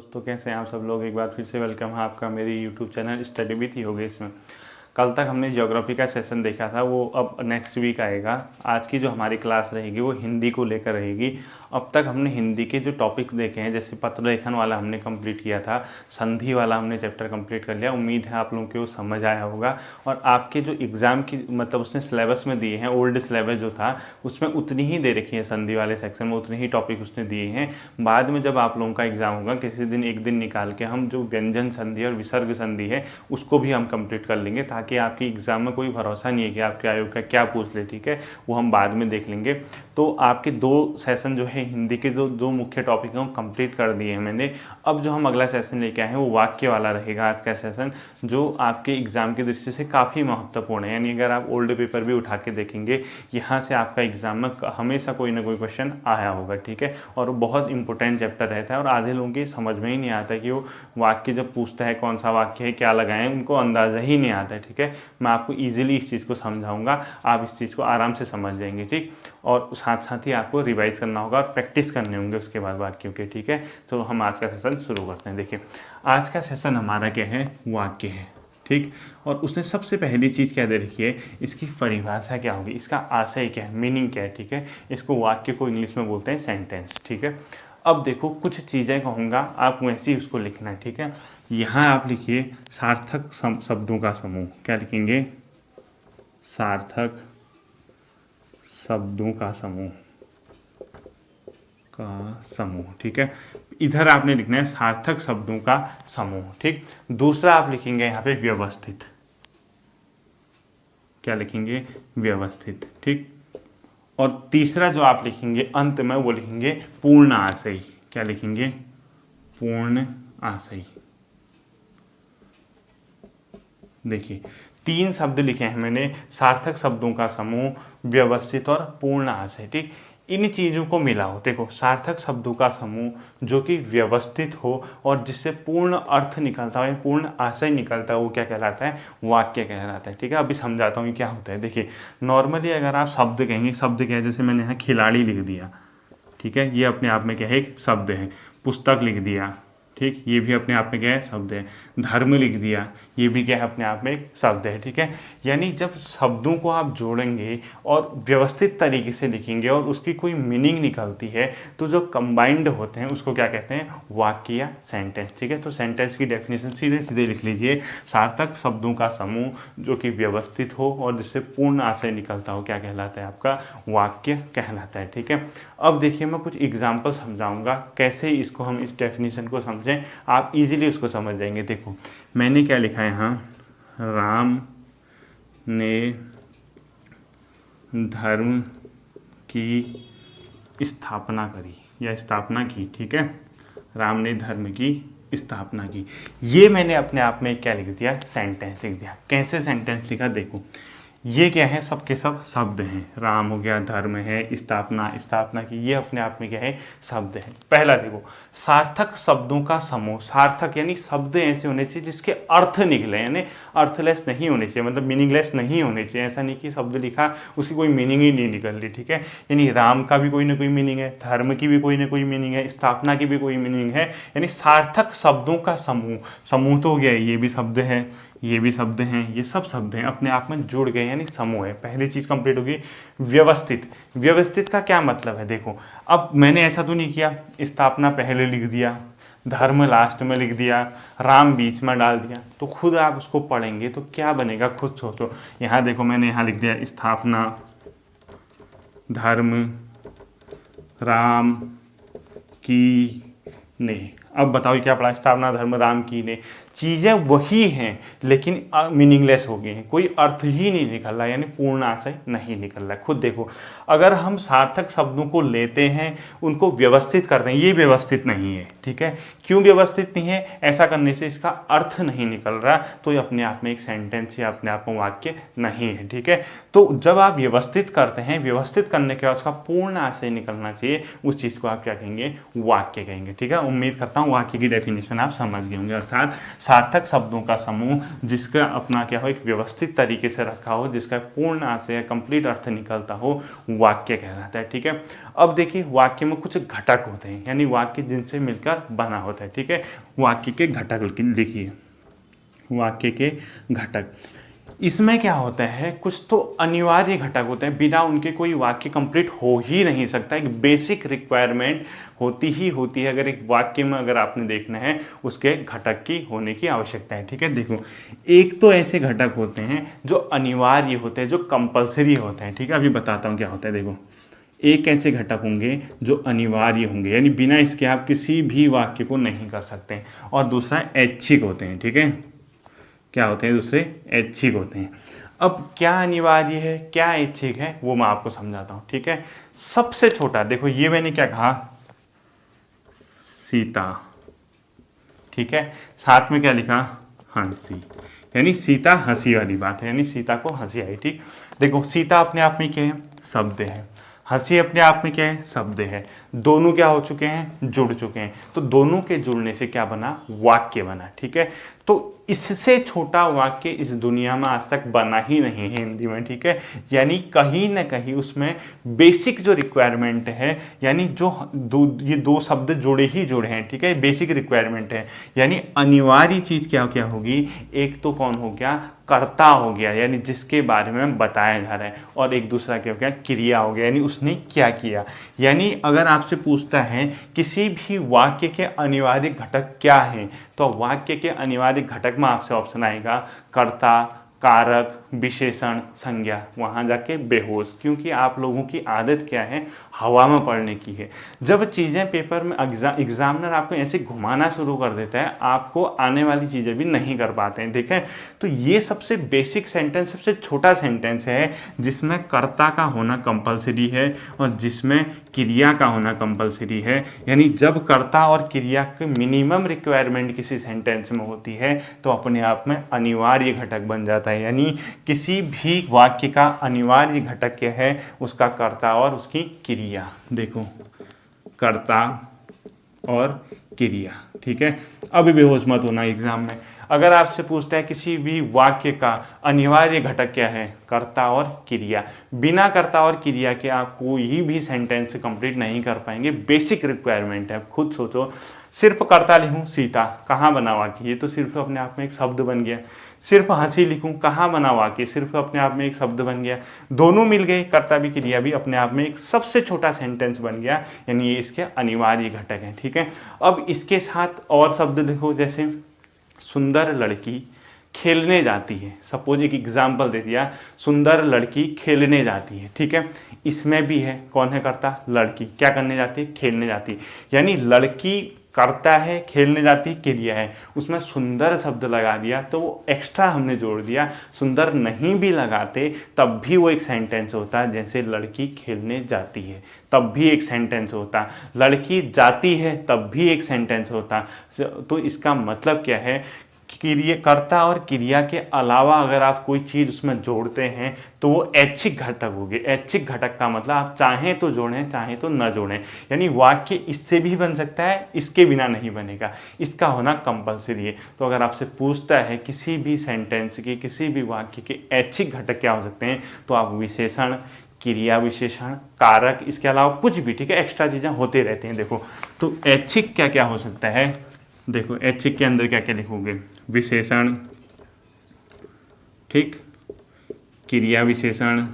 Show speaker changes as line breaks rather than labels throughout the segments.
दोस्तों, कैसे हैं आप सब लोग। एक बार फिर से वेलकम है आपका मेरी YouTube channel study with Yogesh में। कल तक हमने ज्योग्राफी का सेशन देखा था, वो अब नेक्स्ट वीक आएगा। आज की जो हमारी क्लास रहेगी वो हिंदी को लेकर रहेगी। अब तक हमने हिंदी के जो टॉपिक्स देखे हैं, जैसे पत्र लेखन वाला हमने कंप्लीट किया था, संधि वाला हमने चैप्टर कंप्लीट कर लिया। उम्मीद है आप लोगों को समझ आया होगा। और आपके जो एग्ज़ाम की मतलब उसने सिलेबस में दिए हैं, ओल्ड सिलेबस जो था उसमें उतनी ही दे रखी है, संधि वाले सेक्शन में उतने ही टॉपिक उसने दिए हैं। बाद में जब आप लोगों का एग्ज़ाम होगा किसी दिन एक दिन निकाल के हम जो व्यंजन संधि और विसर्ग संधि है उसको भी हम कंप्लीट कर लेंगे, ताकि आपकी एग्ज़ाम में कोई भरोसा नहीं है कि आपके आयोग का क्या पूछ ले। ठीक है, वो हम बाद में देख लेंगे। तो आपके दो सेशन जो है हिंदी के जो दो मुख्य टॉपिक हैं वो कंप्लीट कर दिए हैं मैंने। अब जो हम अगला सेशन लेके आए हैं वो वाक्य वाला रहेगा आज का सेशन, जो आपके एग्ज़ाम की दृष्टि से काफ़ी महत्वपूर्ण है। यानी अगर आप ओल्ड पेपर भी उठा के देखेंगे, यहाँ से आपका एग्ज़ाम में हमेशा कोई ना कोई क्वेश्चन आया होगा। ठीक है, और बहुत इंपॉर्टेंट चैप्टर रहता है और आधे लोगों की समझ में ही नहीं आता कि वो वाक्य जब पूछता है कौन सा वाक्य है, क्या लगाएं, उनको अंदाज़ा ही नहीं आता है। ठीक है, मैं आपको ईजिली इस चीज़ को समझाऊंगा, आप इस चीज़ को आराम से समझ जाएंगे। ठीक, और साथ साथ ही आपको रिवाइज करना होगा और प्रैक्टिस करने होंगे उसके बाद वाक्यों के। ठीक है, तो हम आज का सेशन शुरू करते हैं। देखिए, आज का सेशन हमारा क्या है, वाक्य है। ठीक, और उसने सबसे पहली चीज़ क्या दे रखी है, इसकी परिभाषा क्या होगी, इसका आशय क्या है, मीनिंग क्या है। ठीक है, इसको वाक्य को इंग्लिश में बोलते हैं सेंटेंस। ठीक है, अब देखो कुछ चीज़ें कहूँगा, आप वैसे ही उसको लिखना है। ठीक है, यहाँ आप लिखिए सार्थक शब्दों का समूह। क्या लिखेंगे, सार्थक शब्दों का समूह। ठीक है, इधर आपने लिखना है सार्थक शब्दों का समूह। ठीक, दूसरा आप लिखेंगे यहाँ पे व्यवस्थित। क्या लिखेंगे, व्यवस्थित। ठीक, और तीसरा जो आप लिखेंगे अंत में वो लिखेंगे पूर्ण आशय। क्या लिखेंगे, पूर्ण आशय। देखिए, तीन शब्द लिखे हैं मैंने, सार्थक शब्दों का समूह, व्यवस्थित और पूर्ण आशय। ठीक, इन चीज़ों को मिलाओ। देखो, सार्थक शब्दों का समूह जो कि व्यवस्थित हो और जिससे पूर्ण अर्थ निकलता हो, पूर्ण आशय निकलता है, वो क्या कहलाता है, वाक्य कहलाता है। ठीक है, अभी समझाता हूँ क्या होता है। देखिए, नॉर्मली अगर आप शब्द कहेंगे, शब्द क्या है, जैसे मैंने यहाँ खिलाड़ी लिख दिया। ठीक है, ये अपने आप में क्या है, एक शब्द है। पुस्तक लिख दिया, ठीक, ये भी अपने आप में क्या है, शब्द है। धर्म लिख दिया, ये भी क्या है, अपने आप में एक शब्द है। ठीक है, यानी जब शब्दों को आप जोड़ेंगे और व्यवस्थित तरीके से लिखेंगे और उसकी कोई मीनिंग निकलती है, तो जो कंबाइंड होते हैं उसको क्या कहते हैं, वाक्य या सेंटेंस। ठीक है, तो सेंटेंस की डेफिनेशन सीधे सीधे लिख लीजिए, सार्थक शब्दों का समूह जो कि व्यवस्थित हो और जिससे पूर्ण आशय निकलता हो, क्या कहलाता है, आपका वाक्य कहलाता है। ठीक है, अब देखिए मैं कुछ एग्जाम्पल समझाऊंगा कैसे इसको हम इस डेफिनेशन को समझें, आप इजीली उसको समझ जाएंगे। देखो, मैंने क्या लिखा है यहाँ, राम ने धर्म की स्थापना करी या स्थापना की। ठीक है, राम ने धर्म की स्थापना की। ये मैंने अपने आप में क्या लिख दिया, सेंटेंस लिख दिया। कैसे सेंटेंस लिखा, देखो, ये क्या है, सबके सब शब्द हैं। राम हो गया, धर्म है, स्थापना की, ये अपने आप में क्या है, शब्द है। पहला देखो, सार्थक शब्दों का समूह। सार्थक यानी शब्द ऐसे होने चाहिए जिसके अर्थ निकले, यानी अर्थलेस नहीं होने चाहिए, मतलब मीनिंगलेस नहीं होने चाहिए। ऐसा नहीं कि शब्द लिखा उसकी कोई मीनिंग ही नहीं निकल रही। ठीक है, यानी राम का भी कोई ना कोई मीनिंग है, धर्म की भी कोई ना कोई मीनिंग है, स्थापना की भी कोई मीनिंग है। यानी सार्थक शब्दों का समूह। समूह तो हो गया, ये भी शब्द है, ये भी शब्द हैं, ये सब शब्द हैं, अपने आप में जुड़ गए, यानी समूह है। पहली चीज़ कंप्लीट होगी। व्यवस्थित, व्यवस्थित का क्या मतलब है, देखो, अब मैंने ऐसा तो नहीं किया, स्थापना पहले लिख दिया, धर्म लास्ट में लिख दिया, राम बीच में डाल दिया। तो खुद आप उसको पढ़ेंगे तो क्या बनेगा, खुद सोचो। यहाँ देखो, मैंने यहाँ लिख दिया स्थापना, धर्म, राम की ने। अब बताओ क्या पढ़ा, स्थापना, धर्म, राम की ने। चीज़ें वही हैं लेकिन मीनिंगलेस हो गई हैं, कोई अर्थ ही नहीं निकल रहा, यानी पूर्ण आशय नहीं निकल रहा है। खुद देखो, अगर हम सार्थक शब्दों को लेते हैं, उनको व्यवस्थित करते हैं, ये व्यवस्थित नहीं है। ठीक है, क्यों व्यवस्थित नहीं है, ऐसा करने से इसका अर्थ नहीं निकल रहा, तो ये अपने आप में एक सेंटेंस या अपने आप में वाक्य नहीं है। ठीक है, तो जब आप व्यवस्थित करते हैं, व्यवस्थित करने के बाद उसका पूर्ण आशय निकलना चाहिए, उस चीज़ को आप क्या कहेंगे, वाक्य कहेंगे। ठीक है, उम्मीद करता हूँ हूँ, वाक्य की डेफिनेशन आप समझ गए होंगे। अर्थात सार्थक शब्दों का समूह जिसका अपना क्या हो, एक व्यवस्थित तरीके से रखा हो, जिसका पूर्ण आशय कंप्लीट अर्थ निकलता हो, वाक्य कहलाता है। ठीक है, अब देखिए वाक्य में कुछ घटक होते हैं, यानी वाक्य जिनसे मिलकर बना होता है। ठीक है, वाक्य के घटक लिखिए, वाक्य के घटक। इसमें क्या होता है, कुछ तो अनिवार्य घटक होते हैं, बिना उनके कोई वाक्य कंप्लीट हो ही नहीं सकता। एक बेसिक रिक्वायरमेंट होती ही होती है, अगर एक वाक्य में अगर आपने देखना है उसके घटक की होने की आवश्यकता है। ठीक है, देखो एक तो ऐसे घटक होते हैं जो अनिवार्य होते हैं, जो कंपलसरी होते हैं। ठीक है, अभी बताता हूँ क्या होता है। देखो एक ऐसे घटक होंगे जो अनिवार्य होंगे, यानी बिना इसके आप किसी भी वाक्य को नहीं कर सकते हैं, और दूसरा ऐच्छिक होते हैं। ठीक है, क्या होते हैं दूसरे, ऐच्छिक होते हैं। अब क्या अनिवार्य है क्या ऐच्छिक है वो मैं आपको समझाता हूँ। ठीक है, सबसे छोटा देखो, ये मैंने क्या कहा, सीता। ठीक है, साथ में क्या लिखा, हंसी, यानी सीता हंसी वाली बात है, यानी सीता को हंसी आई। ठीक, देखो सीता अपने आप में क्या है, शब्द है, हंसी अपने आप में क्या है, शब्द है, दोनों क्या हो चुके हैं, जुड़ चुके हैं, तो दोनों के जुड़ने से क्या बना, वाक्य बना। ठीक है, तो इससे छोटा वाक्य इस दुनिया में आज तक बना ही नहीं है हिंदी में। ठीक है, यानी कहीं ना कहीं उसमें बेसिक जो रिक्वायरमेंट है, यानी जो ये दो शब्द जुड़े ही जुड़े हैं। ठीक है, बेसिक रिक्वायरमेंट है, यानी अनिवार्य चीज क्या क्या होगी, एक तो कौन हो गया, कर्ता हो गया, यानी जिसके बारे में बताया जा रहा है, और एक दूसरा क्या हो गया, क्रिया हो गया, यानी उसने क्या किया। यानी अगर आपसे पूछता है किसी भी वाक्य के अनिवार्य घटक क्या हैं, तो वाक्य के अनिवार्य घटक में आपसे ऑप्शन आएगा कर्ता, कारक, विशेषण, संज्ञा। वहाँ जाके बेहोश, क्योंकि आप लोगों की आदत क्या है, हवा में पढ़ने की है। जब चीज़ें पेपर में एग्जामिनर आपको ऐसे घुमाना शुरू कर देता है, आपको आने वाली चीज़ें भी नहीं कर पाते हैं। देखें तो ये सबसे बेसिक सेंटेंस, सबसे छोटा सेंटेंस है जिसमें कर्ता का होना कंपलसरी है और जिसमें क्रिया का होना कंपलसरी है। यानी जब कर्ता और क्रिया के मिनिमम रिक्वायरमेंट किसी सेंटेंस में होती है तो अपने आप में अनिवार्य घटक बन जाता है। यानी किसी भी वाक्य का अनिवार्य घटक क्या है, उसका कर्ता और उसकी क्रिया। देखो कर्ता और क्रिया। ठीक है, अभी बेहोश मत होना एग्जाम में। अगर आपसे पूछता है किसी भी वाक्य का अनिवार्य घटक क्या है, कर्ता और क्रिया, बिना कर्ता और क्रिया के आप कोई भी सेंटेंस कंप्लीट नहीं कर पाएंगे। बेसिक रिक्वायरमेंट है, खुद सोचो। सिर्फ कर्ता लिखूं सीता, कहाँ बना वाक्य, ये तो सिर्फ अपने आप में एक शब्द बन गया। सिर्फ हंसी लिखूं, कहाँ बना वाक्य, सिर्फ अपने आप में एक शब्द बन गया। दोनों मिल गए, कर्ता भी क्रिया भी, अपने आप में एक सबसे छोटा सेंटेंस बन गया, यानी ये इसके अनिवार्य घटक हैं। ठीक है, अब इसके साथ और शब्द देखो, जैसे सुंदर लड़की खेलने जाती है। सपोज एक एग्जाम्पल दे दिया, सुंदर लड़की खेलने जाती है। ठीक है, इसमें भी है, कौन है कर्ता, लड़की क्या करने जाती है, खेलने जाती है। यानी लड़की करता है, खेलने जाती है, क्रिया है, उसमें सुंदर शब्द लगा दिया तो वो एक्स्ट्रा हमने जोड़ दिया। सुंदर नहीं भी लगाते तब भी वो एक सेंटेंस होता, जैसे लड़की खेलने जाती है तब भी एक सेंटेंस होता, लड़की जाती है तब भी एक सेंटेंस होता। तो इसका मतलब क्या है, क्रिया, कर्ता और क्रिया के अलावा अगर आप कोई चीज़ उसमें जोड़ते हैं तो वो ऐच्छिक घटक होगी। ऐच्छिक घटक का मतलब आप चाहें तो जोड़ें, चाहें तो न जोड़ें। यानी वाक्य इससे भी बन सकता है, इसके बिना नहीं बनेगा, इसका होना कंपलसरी है। तो अगर आपसे पूछता है किसी भी सेंटेंस के, किसी भी वाक्य के ऐच्छिक घटक क्या हो सकते हैं, तो आप विशेषण, क्रिया विशेषण, कारक, इसके अलावा कुछ भी, ठीक है, एक्स्ट्रा चीज़ें होते रहती हैं। देखो तो ऐच्छिक क्या क्या हो सकता है, देखो ऐच्छिक के अंदर क्या क्या लिखोगे, विशेषण, ठीक, क्रिया विशेषण,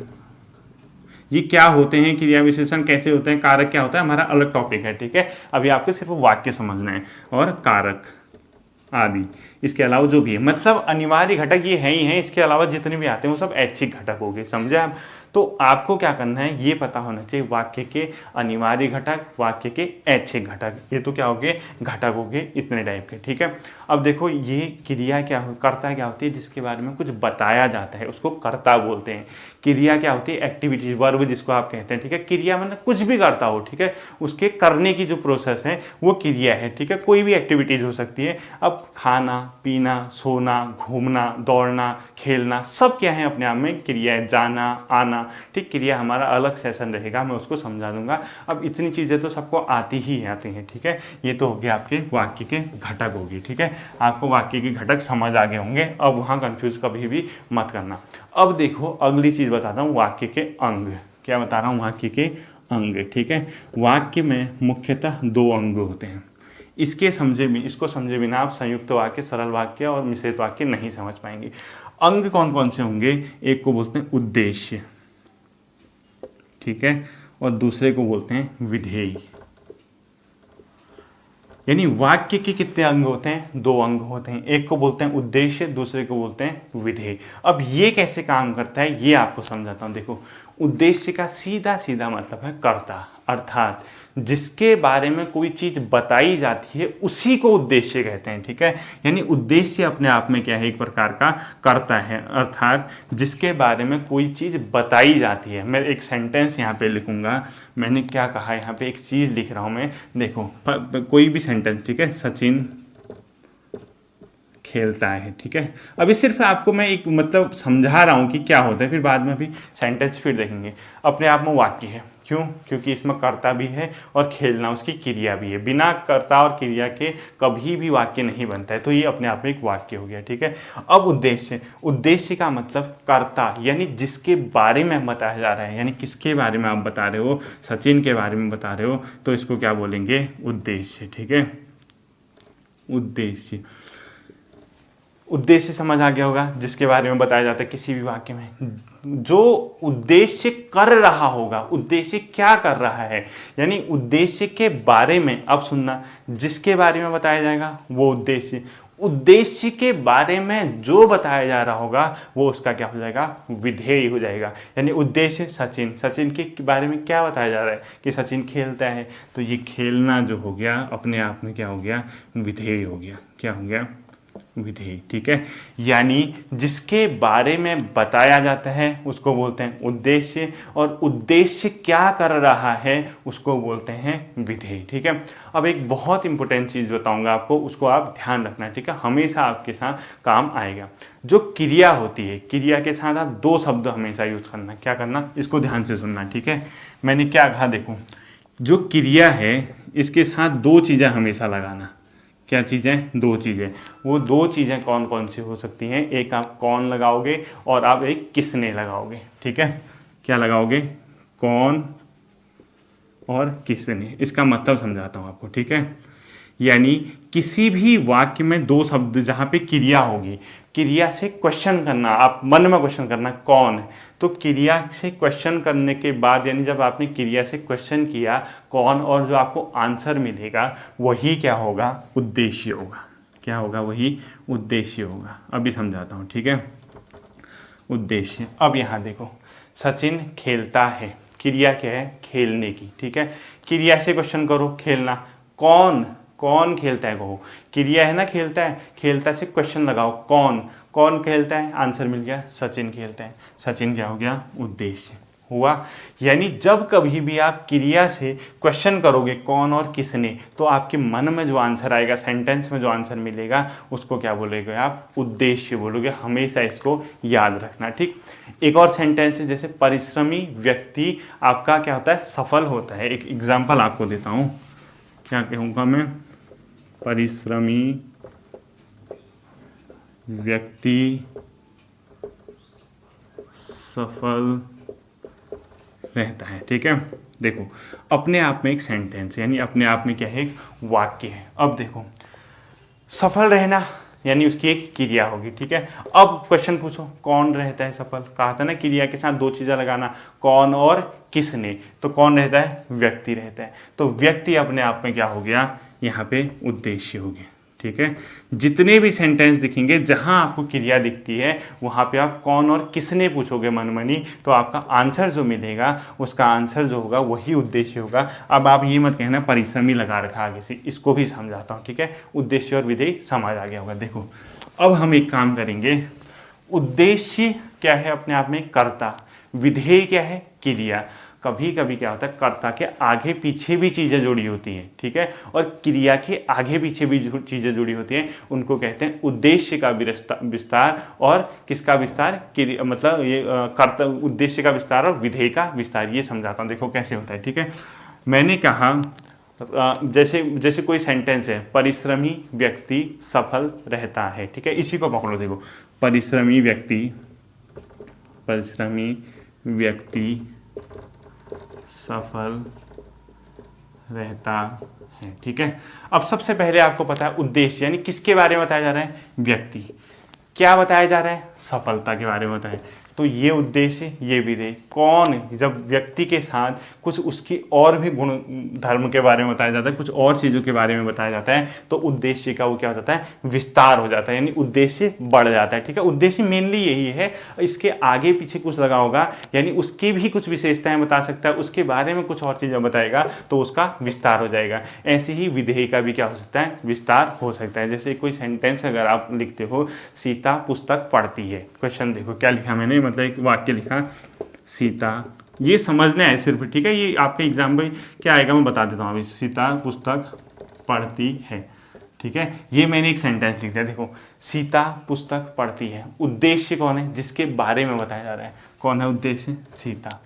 ये क्या होते हैं, क्रिया विशेषण कैसे होते हैं, कारक क्या होता है, हमारा अलग टॉपिक है। ठीक है, अभी आपको सिर्फ वाक्य समझना है, और कारक आदि, इसके अलावा जो भी है, मतलब अनिवार्य घटक ये है ही हैं, इसके अलावा जितने भी आते हैं वो सब ऐच्छिक घटक हो गए। समझे आप? तो आपको क्या करना है, ये पता होना चाहिए वाक्य के अनिवार्य घटक, वाक्य के ऐच्छिक घटक, ये तो क्या हो गए, घटक हो गए इतने टाइप के। ठीक है, अब देखो ये क्रिया क्या हो, कर्ता क्या होती है, जिसके बारे में कुछ बताया जाता है उसको कर्ता बोलते हैं। क्रिया क्या होती है, एक्टिविटी, वर्ब जिसको आप कहते हैं। ठीक है, क्रिया मतलब कुछ भी करता हो, ठीक है, उसके करने की जो प्रोसेस है वो क्रिया है। ठीक है, कोई भी एक्टिविटीज हो सकती है। अब अब खाना, पीना, सोना, घूमना, दौड़ना, खेलना सब क्या है अपने आप में क्रिया है। जाना, आना, ठीक, क्रिया हमारा अलग सेशन रहेगा, मैं उसको समझा दूंगा। अब इतनी चीज़ें तो सबको आती ही आती हैं, ठीक है। ये तो हो गया आपके वाक्य के घटक होगी, ठीक है। आपको वाक्य के घटक समझ आ गए होंगे, अब वहाँ कंफ्यूज कभी भी मत करना। अब देखो अगली चीज़ बताता हूँ, वाक्य के अंग। क्या बता रहा हूँ? वाक्य के अंग, ठीक है। वाक्य में मुख्यतः 2 अंग होते हैं। इसको समझे बिना आप संयुक्त वाक्य, सरल वाक्य और मिश्रित वाक्य नहीं समझ पाएंगे। अंग कौन कौन से होंगे? एक को बोलते हैं उद्देश्य, ठीक है, और दूसरे को बोलते हैं विधेय। यानी वाक्य के कितने अंग होते हैं? 2 अंग होते हैं। एक को बोलते हैं उद्देश्य, दूसरे को बोलते हैं विधेय। अब ये कैसे काम करता है ये आपको समझाता हूँ। देखो, उद्देश्य का सीधा सीधा मतलब है कर्ता, अर्थात जिसके बारे में कोई चीज बताई जाती है उसी को उद्देश्य कहते हैं, ठीक है। यानी उद्देश्य अपने आप में क्या है? एक प्रकार का कर्ता है, अर्थात जिसके बारे में कोई चीज बताई जाती है। मैं एक सेंटेंस यहाँ पे लिखूंगा, मैंने क्या कहा यहाँ पे, एक चीज लिख रहा हूँ मैं। देखो कोई भी सेंटेंस, ठीक है, सचिन खेलता है, ठीक है। अभी सिर्फ आपको मैं एक मतलब समझा रहा हूँ कि क्या होता है, फिर बाद में भी सेंटेंस फिर देखेंगे। अपने आप में वाक्य है, क्यों? क्योंकि इसमें कर्ता भी है और खेलना उसकी क्रिया भी है। बिना कर्ता और क्रिया के कभी भी वाक्य नहीं बनता है, तो ये अपने आप में एक वाक्य हो गया, ठीक है। अब उद्देश्य, उद्देश्य का मतलब कर्ता, यानी जिसके बारे में बताया जा रहा है, यानी किसके बारे में आप बता रहे हो, सचिन के बारे में बता रहे हो, तो इसको क्या बोलेंगे? उद्देश्य, ठीक है। उद्देश्य, उद्देश्य समझ आ गया होगा, जिसके बारे में बताया जाता है किसी भी वाक्य में, जो उद्देश्य कर रहा होगा। उद्देश्य क्या कर रहा है, यानी उद्देश्य के बारे में, अब सुनना, जिसके बारे में बताया जाएगा वो उद्देश्य। उद्देश्य के बारे में जो बताया जा रहा होगा वो उसका क्या हो जाएगा? विधेय हो जाएगा। यानी उद्देश्य सचिन, सचिन के बारे में क्या बताया जा रहा है कि सचिन खेलता है, तो ये खेलना जो हो गया अपने आप में क्या हो गया? विधेय हो गया। क्या हो गया? विधेय, ठीक है। यानी जिसके बारे में बताया जाता है उसको बोलते हैं उद्देश्य, और उद्देश्य क्या कर रहा है उसको बोलते हैं विधेय, ठीक है। अब एक बहुत इंपॉर्टेंट चीज़ बताऊंगा आपको, उसको आप ध्यान रखना, ठीक है, हमेशा आपके साथ काम आएगा। जो क्रिया होती है, क्रिया के साथ आप 2 शब्द हमेशा यूज करना। क्या करना? इसको ध्यान से सुनना, ठीक है। मैंने क्या कहा? देखो, जो क्रिया है इसके साथ 2 चीज़ें हमेशा लगाना। क्या चीज़ें? 2 चीज़ें। वो 2 चीज़ें कौन कौन सी हो सकती हैं? एक आप कौन लगाओगे और आप एक किसने लगाओगे, ठीक है। क्या लगाओगे? कौन और किसने। इसका मतलब समझाता हूँ आपको, ठीक है। यानी किसी भी वाक्य में 2 शब्द जहाँ पे क्रिया होगी, क्रिया से क्वेश्चन करना, आप मन में क्वेश्चन करना कौन है, तो क्रिया से क्वेश्चन करने के बाद, यानी जब आपने क्रिया से क्वेश्चन किया कौन, और जो आपको आंसर मिलेगा वही क्या होगा? उद्देश्य होगा। क्या होगा? वही उद्देश्य होगा। अभी समझाता हूँ, ठीक है। उद्देश्य, अब यहाँ देखो, सचिन खेलता है, क्रिया क्या है? खेलने की, ठीक है। क्रिया से क्वेश्चन करो, खेलना, कौन, कौन खेलता है कहो, क्रिया है ना, खेलता है, खेलता से क्वेश्चन लगाओ, कौन, कौन खेलता है, आंसर मिल गया, सचिन खेलता है। सचिन क्या हो गया? उद्देश्य हुआ। यानी जब कभी भी आप क्रिया से क्वेश्चन करोगे कौन और किसने, तो आपके मन में जो आंसर आएगा, सेंटेंस में जो आंसर मिलेगा, उसको क्या बोलोगे आप? उद्देश्य बोलोगे। हमेशा इसको याद रखना, ठीक। एक और सेंटेंस है, जैसे परिश्रमी व्यक्ति आपका क्या होता है? सफल होता है। एक एग्जाम्पल आपको देता हूँ, क्या कहूँगा मैं? परिश्रमी व्यक्ति सफल रहता है, ठीक है। देखो, अपने आप में एक सेंटेंस, यानी अपने आप में क्या है? एक वाक्य है। अब देखो, सफल रहना यानी उसकी एक क्रिया होगी, ठीक है। अब क्वेश्चन पूछो, कौन रहता है सफल? कहा था ना क्रिया के साथ 2 चीज़ें लगाना, कौन और किसने। तो कौन रहता है? व्यक्ति रहता है। तो व्यक्ति अपने आप में क्या हो गया? यहाँ पे उद्देश्य हो गया, ठीक है। जितने भी सेंटेंस दिखेंगे जहाँ आपको क्रिया दिखती है वहाँ पे आप कौन और किसने पूछोगे मनमनी, तो आपका आंसर जो मिलेगा, उसका आंसर जो होगा वही उद्देश्य होगा। अब आप ये मत कहना परिश्रमी लगा रखा आगे से, इसको भी समझाता हूँ, ठीक है। उद्देश्य और विधेय समझ आ गया होगा। देखो, अब हम एक काम करेंगे, उद्देश्य क्या है? अपने आप में कर्ता, विधेय क्या है? क्रिया। कभी कभी क्या होता है कर्ता के आगे पीछे भी चीज़ें जुड़ी होती हैं, ठीक है, और क्रिया के आगे पीछे भी चीज़ें जुड़ी होती हैं, उनको कहते हैं उद्देश्य का विस्तार और किसका विस्तार, मतलब ये कर्ता, उद्देश्य का विस्तार और विधेय का विस्तार। ये समझाता हूँ, देखो कैसे होता है, ठीक है। मैंने कहा जैसे जैसे कोई सेंटेंस है, परिश्रमी व्यक्ति सफल रहता है, ठीक है, इसी को पकड़ो, देखो परिश्रमी व्यक्ति सफल रहता है, ठीक है। अब सबसे पहले आपको पता है उद्देश्य, यानी किसके बारे में बताया जा रहा है, व्यक्ति। क्या बताया जा रहा है, सफलता के बारे में बताया। तो ये उद्देश्य, ये विधेय, कौन, जब व्यक्ति के साथ कुछ उसकी और भी गुण धर्म के बारे में बताया जाता है, कुछ और चीज़ों के बारे में बताया जाता है, तो उद्देश्य का वो क्या हो जाता है, विस्तार हो जाता है, यानी उद्देश्य बढ़ जाता है, ठीक है। उद्देश्य मेनली यही है, इसके आगे पीछे कुछ लगा होगा, यानी उसकी भी कुछ विशेषताएं बता सकता है, उसके बारे में कुछ और चीज़ें बताएगा, तो उसका विस्तार हो जाएगा। ऐसे ही विधेय का भी क्या हो सकता है, विस्तार हो सकता है। जैसे कोई सेंटेंस अगर आप लिखते हो, सीता पुस्तक पढ़ती है, क्वेश्चन देखो क्या लिखा मैंने, मतलब एक वाक्य लिखा, सीता, ये समझना है सिर्फ, ठीक है, ये आपके एग्जाम में क्या आएगा मैं बता देता हूँ अभी। सीता पुस्तक पढ़ती है, ठीक है, ये मैंने एक सेंटेंस लिख दिया। देखो सीता पुस्तक पढ़ती है, उद्देश्य कौन है, जिसके बारे में बताया जा रहा है, कौन है उद्देश्य, सीता।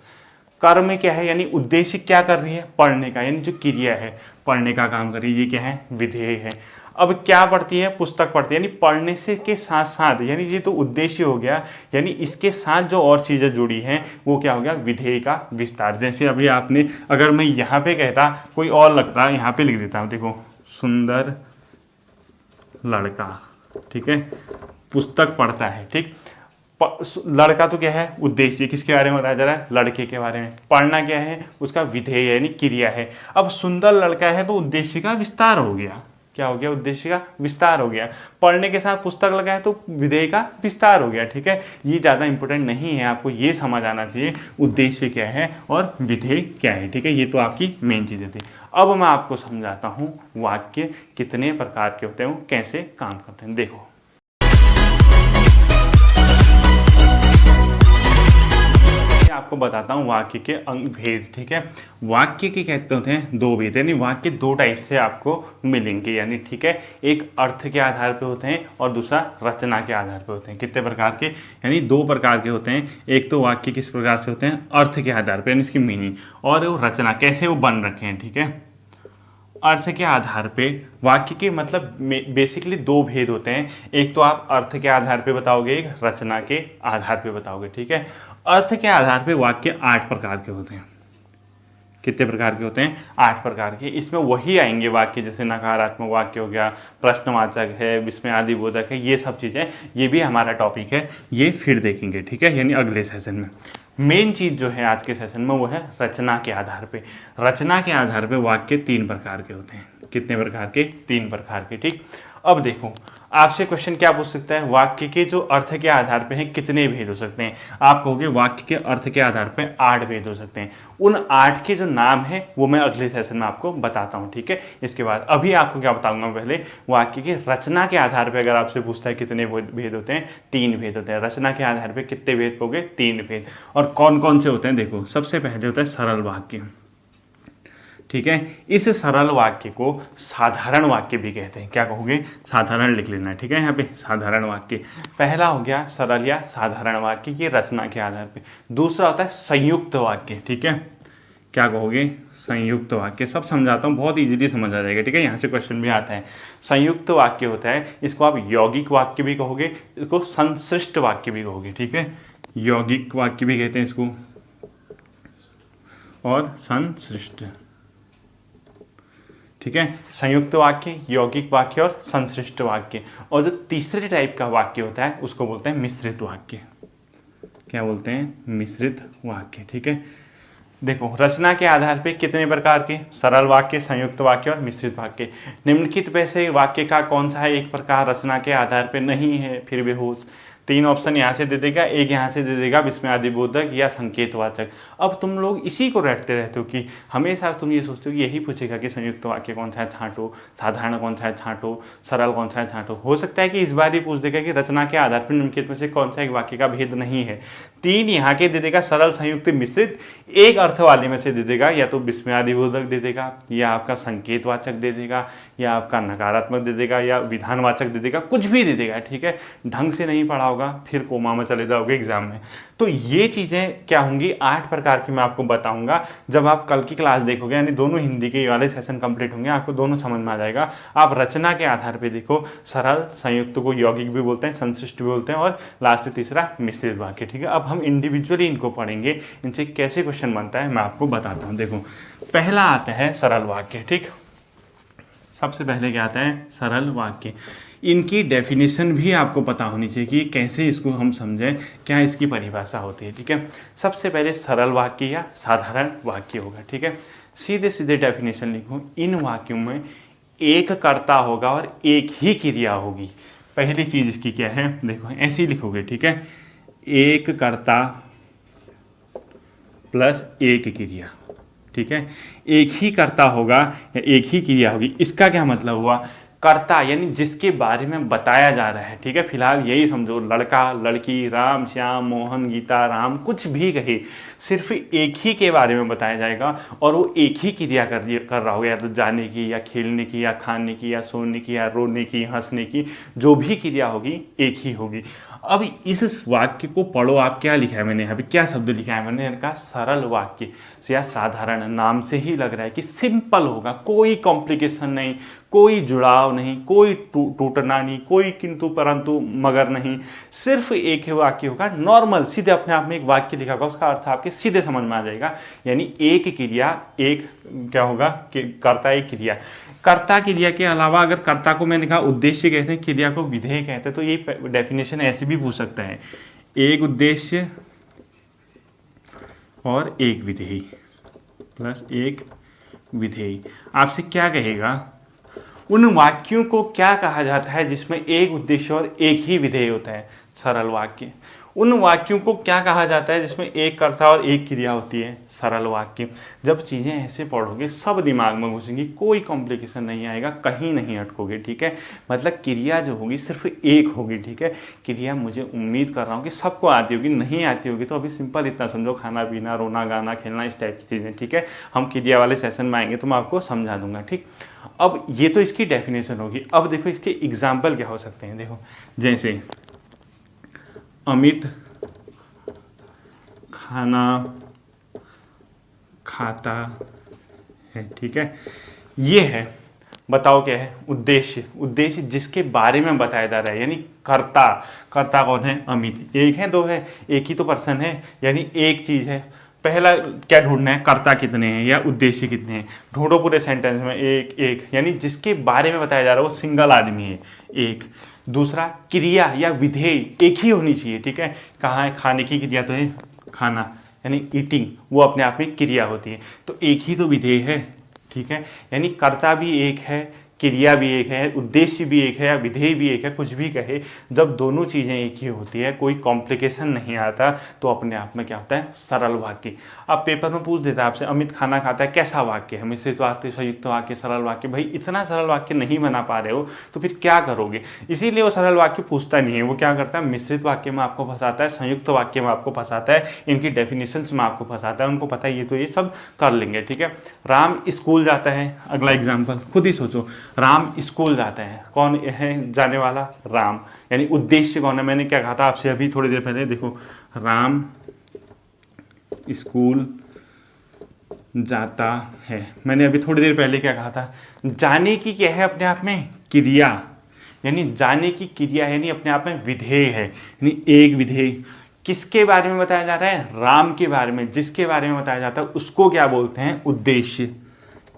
कर्म क्या है, यानी उद्देश्य क्या कर रही है, पढ़ने का, यानी जो क्रिया है पढ़ने का काम कर रही है, ये क्या है, विधेय है। अब क्या पढ़ती है, पुस्तक पढ़ती है, यानी पढ़ने से के साथ साथ, यानी ये तो उद्देश्य हो गया, यानी इसके साथ जो और चीज़ें जुड़ी हैं वो क्या हो गया, विधेय का विस्तार। जैसे अभी आपने, अगर मैं यहाँ पे कहता कोई और लगता, यहाँ पे लिख देता हूँ, देखो सुंदर लड़का, ठीक है, पुस्तक पढ़ता है, ठीक। लड़का तो क्या है, उद्देश्य, किसके बारे में बताया जा रहा है, लड़के के बारे में। पढ़ना क्या है, उसका विधेय यानी क्रिया है। अब सुंदर लड़का है तो उद्देश्य का विस्तार हो गया, क्या हो गया, उद्देश्य का विस्तार हो गया। पढ़ने के साथ पुस्तक लगा है तो विधेय का विस्तार हो गया, ठीक है। ये ज़्यादा इंपॉर्टेंट नहीं है, आपको ये समझ आना चाहिए उद्देश्य क्या है और विधेय क्या है, ठीक है। ये तो आपकी मेन चीज़ें थी। अब मैं आपको समझाता हूँ वाक्य कितने प्रकार के होते हैं, वो कैसे काम करते हैं। देखो आपको बताता हूँ वाक्य के अंग भेद, ठीक है। वाक्य के कहते होते हैं दो भेद, यानी वाक्य दो टाइप से आपको मिलेंगे, यानी ठीक है, एक अर्थ के आधार पे होते हैं और दूसरा रचना के आधार पे होते हैं। कितने प्रकार के, यानी दो प्रकार के होते हैं। एक तो वाक्य किस प्रकार से होते हैं, अर्थ के आधार पे, यानी इसकी मीनिंग, और वो रचना, कैसे वो बन रखे हैं, ठीक है। अर्थ के आधार पे वाक्य के मतलब बेसिकली दो भेद होते हैं, एक तो आप अर्थ के आधार पे बताओगे, एक रचना के आधार पे बताओगे, ठीक है। अर्थ के आधार पे वाक्य 8 प्रकार के होते हैं। कितने प्रकार के होते हैं, 8 प्रकार के। इसमें वही आएंगे वाक्य, जैसे नकारात्मक वाक्य हो गया, प्रश्नवाचक है, विस्मय आदि बोधक है, ये सब चीज़ें, ये भी हमारा टॉपिक है, ये फिर देखेंगे, ठीक है, यानी अगले सेशन में। मेन चीज़ जो है आज के सेशन में वो है रचना के आधार पे। रचना के आधार पे वाक्य 3 प्रकार के होते हैं। कितने प्रकार के, 3 प्रकार के, ठीक। अब देखो आपसे क्वेश्चन क्या पूछ सकता है, वाक्य के जो अर्थ के आधार पे हैं कितने भेद हो सकते हैं। आप कहोगे वाक्य के अर्थ के आधार पे 8 भेद हो सकते हैं। उन 8 के जो नाम है वो मैं अगले सेशन में आपको बताता हूँ, ठीक है। इसके बाद अभी आपको क्या बताऊंगा, पहले वाक्य की रचना के आधार पे अगर आपसे पूछता है कितने भेद होते हैं, 3 भेद होते हैं। रचना के आधार पे कितने भेद कहोगे, 3 भेद। और कौन कौन से होते हैं, देखो सबसे पहले होता है सरल वाक्य, ठीक है। इस सरल वाक्य को साधारण वाक्य भी कहते हैं। क्या कहोगे, साधारण लिख लेना, ठीक है, यहाँ पे साधारण वाक्य। पहला हो गया सरल या साधारण वाक्य, ये रचना के आधार पे। दूसरा होता है संयुक्त वाक्य, ठीक है। क्या कहोगे, संयुक्त वाक्य। सब समझाता हूँ, बहुत इजीली समझ आ जाएगा, ठीक है, यहाँ से क्वेश्चन भी आता है। संयुक्त वाक्य होता है, इसको आप यौगिक वाक्य भी कहोगे, इसको संश्लिष्ट वाक्य भी कहोगे, ठीक है। यौगिक वाक्य भी कहते हैं इसको, और संश्लिष्ट, ठीक है। संयुक्त वाक्य, यौगिक वाक्य और संश्लिष्ट वाक्य। और जो तीसरे टाइप का वाक्य होता है उसको बोलते हैं मिश्रित वाक्य। क्या बोलते हैं, मिश्रित वाक्य, ठीक है। देखो रचना के आधार पे कितने प्रकार के, सरल वाक्य, संयुक्त वाक्य और मिश्रित वाक्य। निम्नलिखित में से वाक्य का कौन सा है एक प्रकार रचना के आधार पे नहीं है फिर बेहोश। 3 ऑप्शन यहाँ से दे देगा, एक यहाँ से दे देगा विस्मयादिबोधक या संकेतवाचक। अब तुम लोग इसी को रटते रहते हो कि हमेशा तुम ये सोचते हो कि यही पूछेगा कि संयुक्त वाक्य कौन सा है छांटो, साधारण कौन सा है छांटो, सरल कौन सा है छांटो। हो सकता है कि इस बार ही पूछ देगा कि रचना के आधार पर निम्नलिखित में से कौन सा एक वाक्य का भेद नहीं है। 3 यहाँ के दे देगा सरल, संयुक्त, मिश्रित, एक अर्थ वाले में से दे देगा, या तो विस्मयादिबोधक दे देगा, या आपका संकेतवाचक दे देगा, या आपका नकारात्मक दे देगा, या विधानवाचक दे देगा, कुछ भी दे देगा। ठीक है, ढंग से नहीं पढ़ा होगा फिर कोमा में चले जाओगे एग्जाम में। तो ये चीज़ें क्या होंगी, 8 प्रकार की मैं आपको बताऊंगा। जब आप कल की क्लास देखोगे, यानी दोनों हिंदी के वाले सेशन कंप्लीट होंगे, आपको दोनों समझ में आ जाएगा। आप रचना के आधार पे देखो, सरल, संयुक्त को यौगिक भी बोलते हैं, संश्लिष्ट भी बोलते हैं, और लास्ट तीसरा मिश्रित वाक्य। ठीक है, अब हम इंडिविजुअली इनको पढ़ेंगे, इनसे कैसे क्वेश्चन बनता है मैं आपको बताता हूँ। देखो, पहला आता है सरल वाक्य। ठीक, सबसे पहले क्या आता है, सरल वाक्य। इनकी डेफिनेशन भी आपको पता होनी चाहिए कि कैसे इसको हम समझें, क्या इसकी परिभाषा होती है। ठीक है, सबसे पहले सरल वाक्य या साधारण वाक्य होगा। ठीक है, सीधे सीधे डेफिनेशन लिखो, इन वाक्यों में एक कर्ता होगा और एक ही क्रिया होगी। पहली चीज इसकी क्या है, देखो ऐसे ही लिखोगे। ठीक है, एक कर्ता प्लस एक क्रिया। ठीक है, एक ही कर्ता होगा या एक ही क्रिया होगी। इसका क्या मतलब हुआ, कर्ता यानी जिसके बारे में बताया जा रहा है। ठीक है, फिलहाल यही समझो, लड़का, लड़की, राम, श्याम, मोहन, गीता, राम, कुछ भी कहे, सिर्फ एक ही के बारे में बताया जाएगा और वो एक ही क्रिया कर रहा होगा, या तो जाने की, या खेलने की, या खाने की, या सोने की, या रोने की, हंसने की, जो भी क्रिया होगी एक ही होगी। अब इस वाक्य को पढ़ो, आप क्या लिखा है मैंने, अभी क्या शब्द लिखा है मैंने, इनका सरल वाक्य या साधारण। नाम से ही लग रहा है कि सिंपल होगा, कोई कॉम्प्लिकेशन नहीं, कोई जुड़ाव नहीं, कोई टूटना नहीं, कोई किंतु परंतु मगर नहीं, सिर्फ एक ही वाक्य होगा, नॉर्मल, सीधे अपने आप में एक वाक्य लिखा होगा, उसका अर्थ आपके सीधे समझ में आ जाएगा। यानी एक क्रिया, एक क्या होगा कि कर्ता, एक क्रिया। कर्ता क्रिया के अलावा अगर कर्ता को मैंने कहा उद्देश्य कहते हैं, क्रिया को विधेय कहते हैं, तो ये डेफिनेशन ऐसे भी पूछ सकता है, एक उद्देश्य और एक विधेय प्लस एक विधेय। आपसे क्या कहेगा, उन वाक्यों को क्या कहा जाता है जिसमें एक उद्देश्य और एक ही विधेय होता है, सरल वाक्य। उन वाक्यों को क्या कहा जाता है जिसमें एक कर्ता और एक क्रिया होती है, सरल वाक्य। जब चीज़ें ऐसे पढ़ोगे सब दिमाग में घुसेंगी, कोई कॉम्प्लिकेशन नहीं आएगा, कहीं नहीं अटकोगे। ठीक है, मतलब क्रिया जो होगी सिर्फ एक होगी। ठीक है, क्रिया मुझे उम्मीद कर रहा हूँ कि सबको आती होगी, नहीं आती होगी तो अभी सिंपल इतना समझो, खाना पीना, रोना गाना, खेलना, इस टाइप की चीज़ें। ठीक है, हम क्रिया वाले सेशन में आएंगे तो मैं आपको समझा दूंगा। ठीक, अब ये तो इसकी डेफिनेशन होगी। अब देखो इसके एग्जाम्पल क्या हो सकते हैं। देखो, जैसे अमित खाना खाता है। ठीक है, ये है, बताओ क्या है, उद्देश्य। उद्देश्य जिसके बारे में बताया जा रहा है, यानी कर्ता। कर्ता कौन है, अमित। एक है, दो है, एक ही तो पर्सन है, यानी एक चीज है। पहला क्या ढूंढना है, कर्ता कितने हैं या उद्देश्य कितने हैं, ढूंढो पूरे सेंटेंस में, एक एक, यानी जिसके बारे में बताया जा रहा है वो सिंगल आदमी है, एक। दूसरा, क्रिया या विधेय एक ही होनी चाहिए। ठीक है, कहाँ है, खाने की क्रिया तो है, खाना यानी ईटिंग, वो अपने आप में क्रिया होती है, तो एक ही तो विधेय है। ठीक है, यानी कर्ता भी एक है, क्रिया भी एक है, उद्देश्य भी एक है, या विधेय भी एक है, कुछ भी कहे, जब दोनों चीज़ें एक ही होती है, कोई कॉम्प्लिकेशन नहीं आता, तो अपने आप में क्या होता है, सरल वाक्य। अब पेपर में पूछ देता है आपसे, अमित खाना खाता है, कैसा वाक्य है, मिश्रित वाक्य, संयुक्त वाक्य, सरल वाक्य। भाई इतना सरल वाक्य नहीं बना पा रहे हो तो फिर क्या करोगे, इसीलिए वो सरल वाक्य पूछता नहीं है। वो क्या करता है, मिश्रित वाक्य में आपको फंसाता है, संयुक्त वाक्य में आपको फंसाता है, इनकी डेफिनेशंस में आपको फंसाता है। उनको पता है ये तो ये सब कर लेंगे। ठीक है, राम स्कूल जाता है, अगला एग्जाम्पल खुद ही सोचो, राम स्कूल जाता है, कौन है जाने वाला, राम, यानी उद्देश्य कौन है। मैंने क्या कहा था आपसे अभी थोड़ी देर पहले, देखो, राम स्कूल जाता है, मैंने अभी थोड़ी देर पहले क्या कहा था, जाने की क्या है, अपने आप में क्रिया, यानी जाने की क्रिया है, यानी अपने आप में विधेय है, यानी एक विधेय। किसके बारे में बताया जा रहा है, राम के बारे में। जिसके बारे में बताया जाता है उसको क्या बोलते हैं, उद्देश्य।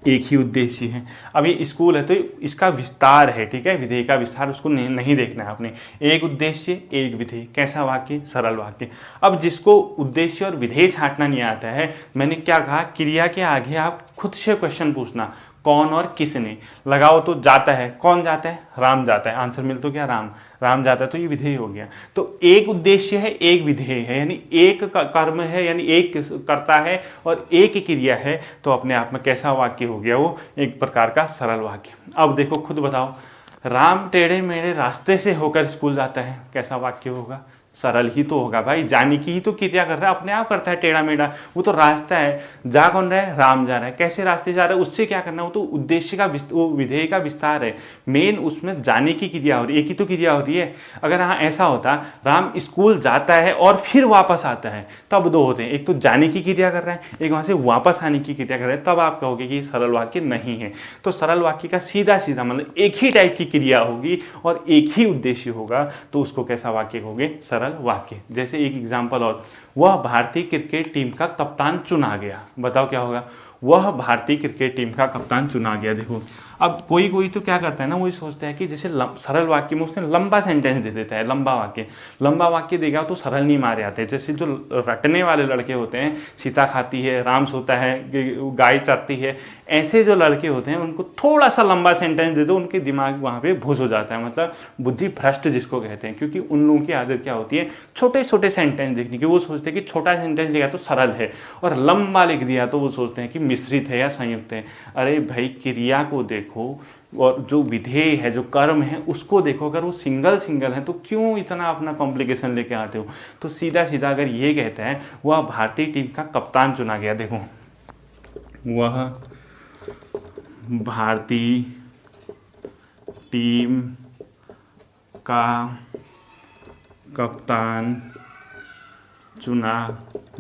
एक ही उद्देश्य है। अब ये स्कूल है तो इसका विस्तार है। ठीक है, विधेय का विस्तार उसको नहीं देखना है आपने। एक उद्देश्य, एक विधेय, कैसा वाक्य, सरल वाक्य। अब जिसको उद्देश्य और विधेय छांटना नहीं आता है, मैंने क्या कहा, क्रिया के आगे आप खुद से क्वेश्चन पूछना, कौन और किसने, लगाओ तो जाता है, कौन जाता है, राम जाता है, आंसर मिल तो क्या, राम, राम जाता है, तो ये विधेय हो गया। तो एक उद्देश्य है, एक विधेय है, यानी एक कर्म है, यानी एक करता है और एक क्रिया है, तो अपने आप में कैसा वाक्य हो गया, वो एक प्रकार का सरल वाक्य। अब देखो खुद बताओ, राम टेढ़े मेढ़े रास्ते से होकर स्कूल जाता है, कैसा वाक्य होगा, सरल ही तो होगा भाई, जाने की ही तो क्रिया कर रहा है, अपने आप करता है टेढ़ा मेढ़ा, वो तो रास्ता है, जा कौन रहा है, राम जा रहा है, कैसे रास्ते जा रहा है, उससे क्या करना, वो तो उद्देश्य का वो विधेय का विस्तार है, मेन उसमें जाने की क्रिया हो रही है, एक ही तो क्रिया हो रही है। अगर हाँ ऐसा होता राम स्कूल जाता है और फिर वापस आता है, तब दो होते हैं, एक तो जाने की क्रिया कर रहा है, एक वहां से वापस आने की क्रिया कर रहा है, तब आप कहोगे कि सरल वाक्य नहीं है। तो सरल वाक्य का सीधा सीधा मतलब एक ही टाइप की क्रिया होगी और एक ही उद्देश्य होगा, तो उसको कैसा वाक्य कहोगे, सरल वाक्य। जैसे एक एग्जांपल और, वह भारतीय क्रिकेट टीम का कप्तान चुना गया, बताओ क्या होगा, वह भारतीय क्रिकेट टीम का कप्तान चुना गया। देखो अब कोई कोई तो क्या करता है ना, वही सोचता है कि जैसे सरल वाक्य में उसने लंबा सेंटेंस दे देता है, लंबा वाक्य देगा तो सरल नहीं मारे आते। जैसे जो रटने वाले लड़के होते हैं, सीता खाती है, राम सोता है, गाय चरती है, ऐसे जो लड़के होते हैं उनको थोड़ा सा लंबा सेंटेंस दे दो, उनके दिमाग वहाँ पे घुस हो जाता है, मतलब बुद्धि भ्रष्ट जिसको कहते हैं। क्योंकि उन लोगों की आदत क्या होती है, छोटे छोटे सेंटेंस देखने की, वो सोचते हैं कि छोटा सेंटेंस लिखा तो सरल है, और लंबा लिख दिया तो वो सोचते हैं कि मिश्रित है या संयुक्त है। अरे भाई क्रिया को देखो और जो विधेय है, जो कर्म है, उसको देखो। अगर वो सिंगल सिंगल है तो क्यों इतना अपना कॉम्प्लिकेशन लेके आते हो। तो सीधा सीधा अगर ये कहता है वह भारतीय टीम का कप्तान चुना गया, देखो वह भारतीय टीम का कप्तान चुना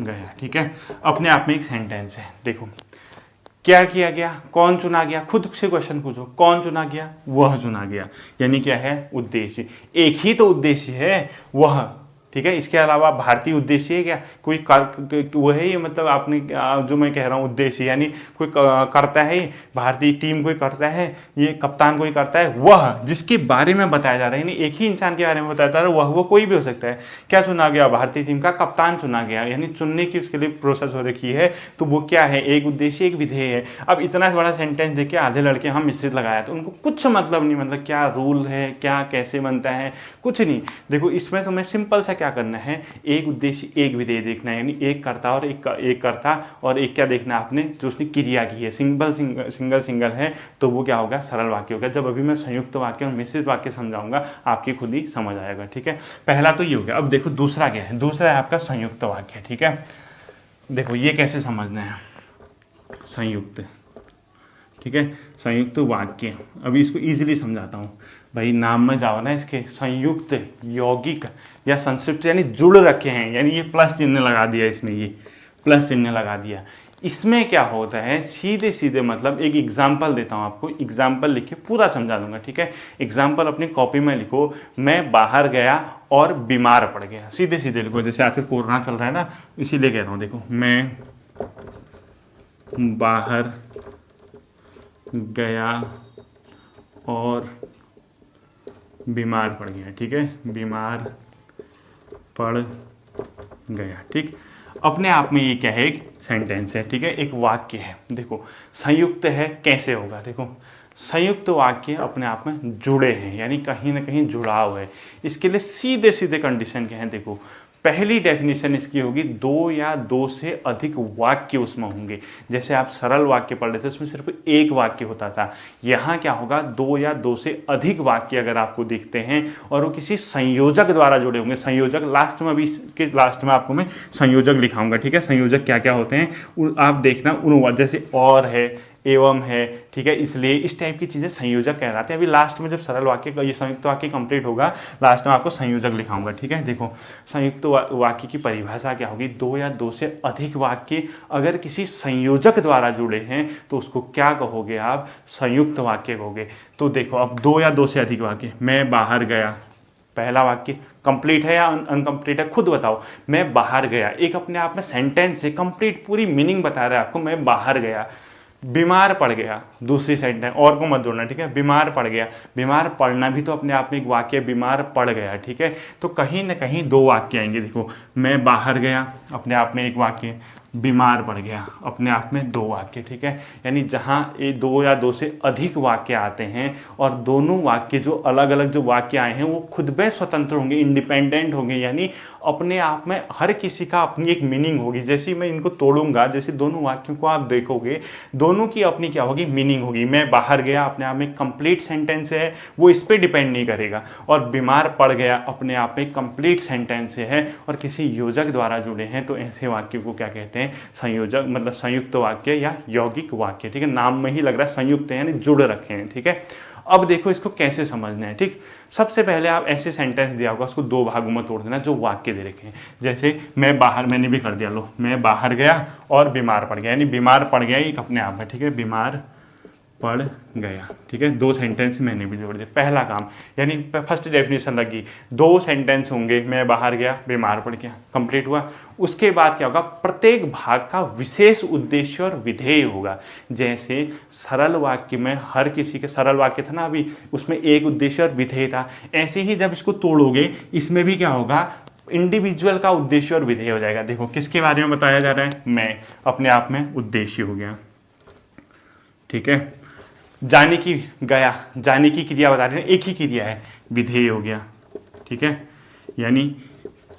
गया, ठीक है, अपने आप में एक सेंटेंस है। देखो क्या किया गया, कौन चुना गया, खुद से क्वेश्चन पूछो, कौन चुना गया, वह चुना गया, यानी क्या है, उद्देश्य, एक ही तो उद्देश्य है वह, ठीक है। इसके अलावा भारतीय उद्देश्य है क्या, कोई वो है ये, मतलब आपने जो मैं कह रहा हूँ उद्देश्य, यानी कोई करता है, भारतीय टीम कोई करता है, ये कप्तान कोई करता है, वह जिसके बारे में बताया जा रहा है, यानी एक ही इंसान के बारे में बताया जा रहा है, वह कोई भी हो सकता है। क्या चुना गया, भारतीय टीम का कप्तान चुना गया, यानी चुनने की उसके लिए प्रोसेस हो रखी है, तो वो क्या है, एक उद्देश्य एक विधेय है। अब इतना बड़ा सेंटेंस देख के आधे लड़के हम मिश्रित लगाया, तो उनको कुछ मतलब नहीं, मतलब क्या रूल है, क्या कैसे बनता है, कुछ नहीं। देखो इसमें तुम्हें सिंपल सा क्या करना है, एक उद्देश्य एक विधेय देखना है, यानी एक कर्ता और एक कर्ता और एक क्या देखना है आपने, जो उसने क्रिया की है, सिंगल है, तो वो क्या होगा, सरल वाक्य होगा। जब अभी मैं संयुक्त वाक्य और मिश्रित वाक्य समझाऊंगा आपकी खुद ही समझ आएगा, ठीक है। पहला तो ये हो गया। अब देखो दूसरा क्या है, दूसरा है आपका संयुक्त वाक्य, ठीक है। देखो ये कैसे समझना है, संयुक्त, ठीक है, संयुक्त वाक्य। अभी इसको इजीली समझाता हूँ भाई, नाम में जाओ ना इसके, संयुक्त, यौगिक या संक्षिप्त, यानी जुड़ रखे हैं, यानी ये प्लस चिन्ह लगा दिया, इसमें ये प्लस चिन्ह लगा दिया। इसमें क्या होता है, सीधे सीधे मतलब एक एग्जाम्पल देता हूँ आपको, एग्जाम्पल लिख के पूरा समझा दूंगा, ठीक है। एग्जाम्पल अपनी कॉपी में लिखो, मैं बाहर गया और बीमार पड़ गया, सीधे सीधे लिखो, जैसे आजकल कोरोना चल रहा है ना, इसीलिए कह रहा हूँ। देखो मैं बाहर गया और बीमार पड़ गया, ठीक है, बीमार पड़ गया, ठीक। अपने आप में ये क्या है, एक सेंटेंस है, ठीक है, एक वाक्य है। देखो संयुक्त है, कैसे होगा, देखो संयुक्त वाक्य अपने आप में जुड़े हैं, यानी कहीं ना कहीं जुड़ाव है। इसके लिए सीधे सीधे कंडीशन क्या है, देखो पहली डेफिनेशन इसकी होगी, दो या दो से अधिक वाक्य उसमें होंगे। जैसे आप सरल वाक्य पढ़ रहे थे, उसमें सिर्फ एक वाक्य होता था, यहाँ क्या होगा, दो या दो से अधिक वाक्य अगर आपको दिखते हैं और वो किसी संयोजक द्वारा जुड़े होंगे। संयोजक लास्ट में, अभी इसके लास्ट में आपको मैं संयोजक लिखाऊंगा, ठीक है। संयोजक क्या क्या होते हैं आप देखना, उन जैसे और है, एवं है, ठीक है, इसलिए इस टाइप की चीज़ें संयोजक कहलाते हैं। अभी लास्ट में जब सरल वाक्य का ये संयुक्त वाक्य कंप्लीट होगा, लास्ट में आपको संयोजक लिखाऊंगा, ठीक है। देखो संयुक्त वाक्य की परिभाषा क्या होगी, दो या दो से अधिक वाक्य अगर किसी संयोजक द्वारा जुड़े हैं तो उसको क्या कहोगे आप, संयुक्त वाक्य कहोगे। तो देखो अब दो या दो से अधिक वाक्य, मैं बाहर गया, पहला वाक्य कंप्लीट है या अनकंप्लीट है, खुद बताओ। मैं बाहर गया एक अपने आप में सेंटेंस है, कंप्लीट पूरी मीनिंग बता रहा है आपको, मैं बाहर गया। बीमार पड़ गया, दूसरी साइड है, और को मत जोड़ना, ठीक है। बीमार पड़ गया, बीमार पड़ना भी तो अपने आप में एक वाक्य, बीमार पड़ गया, ठीक है। तो कहीं ना कहीं दो वाक्य आएंगे। देखो मैं बाहर गया अपने आप में एक वाक्य, बीमार पड़ गया, अपने आप में दो वाक्य, ठीक है। यानी जहाँ ये दो या दो से अधिक वाक्य आते हैं और दोनों वाक्य जो अलग अलग जो वाक्य आए हैं वो खुद में स्वतंत्र होंगे, इंडिपेंडेंट होंगे, यानी अपने आप में हर किसी का अपनी एक मीनिंग होगी। जैसे ही मैं इनको तोड़ूंगा, जैसे दोनों वाक्यों को आप देखोगे, दोनों की अपनी क्या होगी, मीनिंग होगी। मैं बाहर गया अपने आप में कंप्लीट सेंटेंस है, वो इस पर डिपेंड नहीं करेगा, और बीमार पड़ गया अपने आप में कंप्लीट सेंटेंस है और किसी योजक द्वारा जुड़े हैं, तो ऐसे वाक्य को क्या कहते हैं, संयोजक, मतलब संयुक्त वाक्य या यौगिक वाक्य, ठीक है। नाम में ही लग रहा है संयुक्त है, यानी जुड़ रखे हैं, ठीक है। अब देखो इसको कैसे समझना है, ठीक। सबसे पहले आप ऐसे सेंटेंस दिया होगा, उसको दो भागों में तोड़ देना जो वाक्य दे रखे हैं। जैसे मैं बाहर, मैंने भी कर दिया, लो मैं बाहर गया और बीमार पड़ गया, यानी बीमार पड़ गया एक अपने आप में, ठीक है, बीमार पड़ गया, ठीक है। दो सेंटेंस मैंने भी जोड़ दिए, पहला काम, यानी फर्स्ट डेफिनेशन लगी, दो सेंटेंस होंगे, मैं बाहर गया बीमार पड़ गया, कंप्लीट हुआ। उसके बाद क्या होगा, प्रत्येक भाग का विशेष उद्देश्य और विधेय होगा। जैसे सरल वाक्य में हर किसी के, सरल वाक्य था ना अभी, उसमें एक उद्देश्य और विधेय था। ऐसे ही जब इसको तोड़ोगे, इसमें भी क्या होगा, इंडिविजुअल का उद्देश्य और विधेय हो जाएगा। देखो किसके बारे में बताया जा रहा है, मैं, अपने आप में उद्देश्य हो गया, ठीक है। जाने की, गया, जाने की क्रिया बता रहे हैं, एक ही क्रिया है, विधेय हो गया, ठीक है। यानी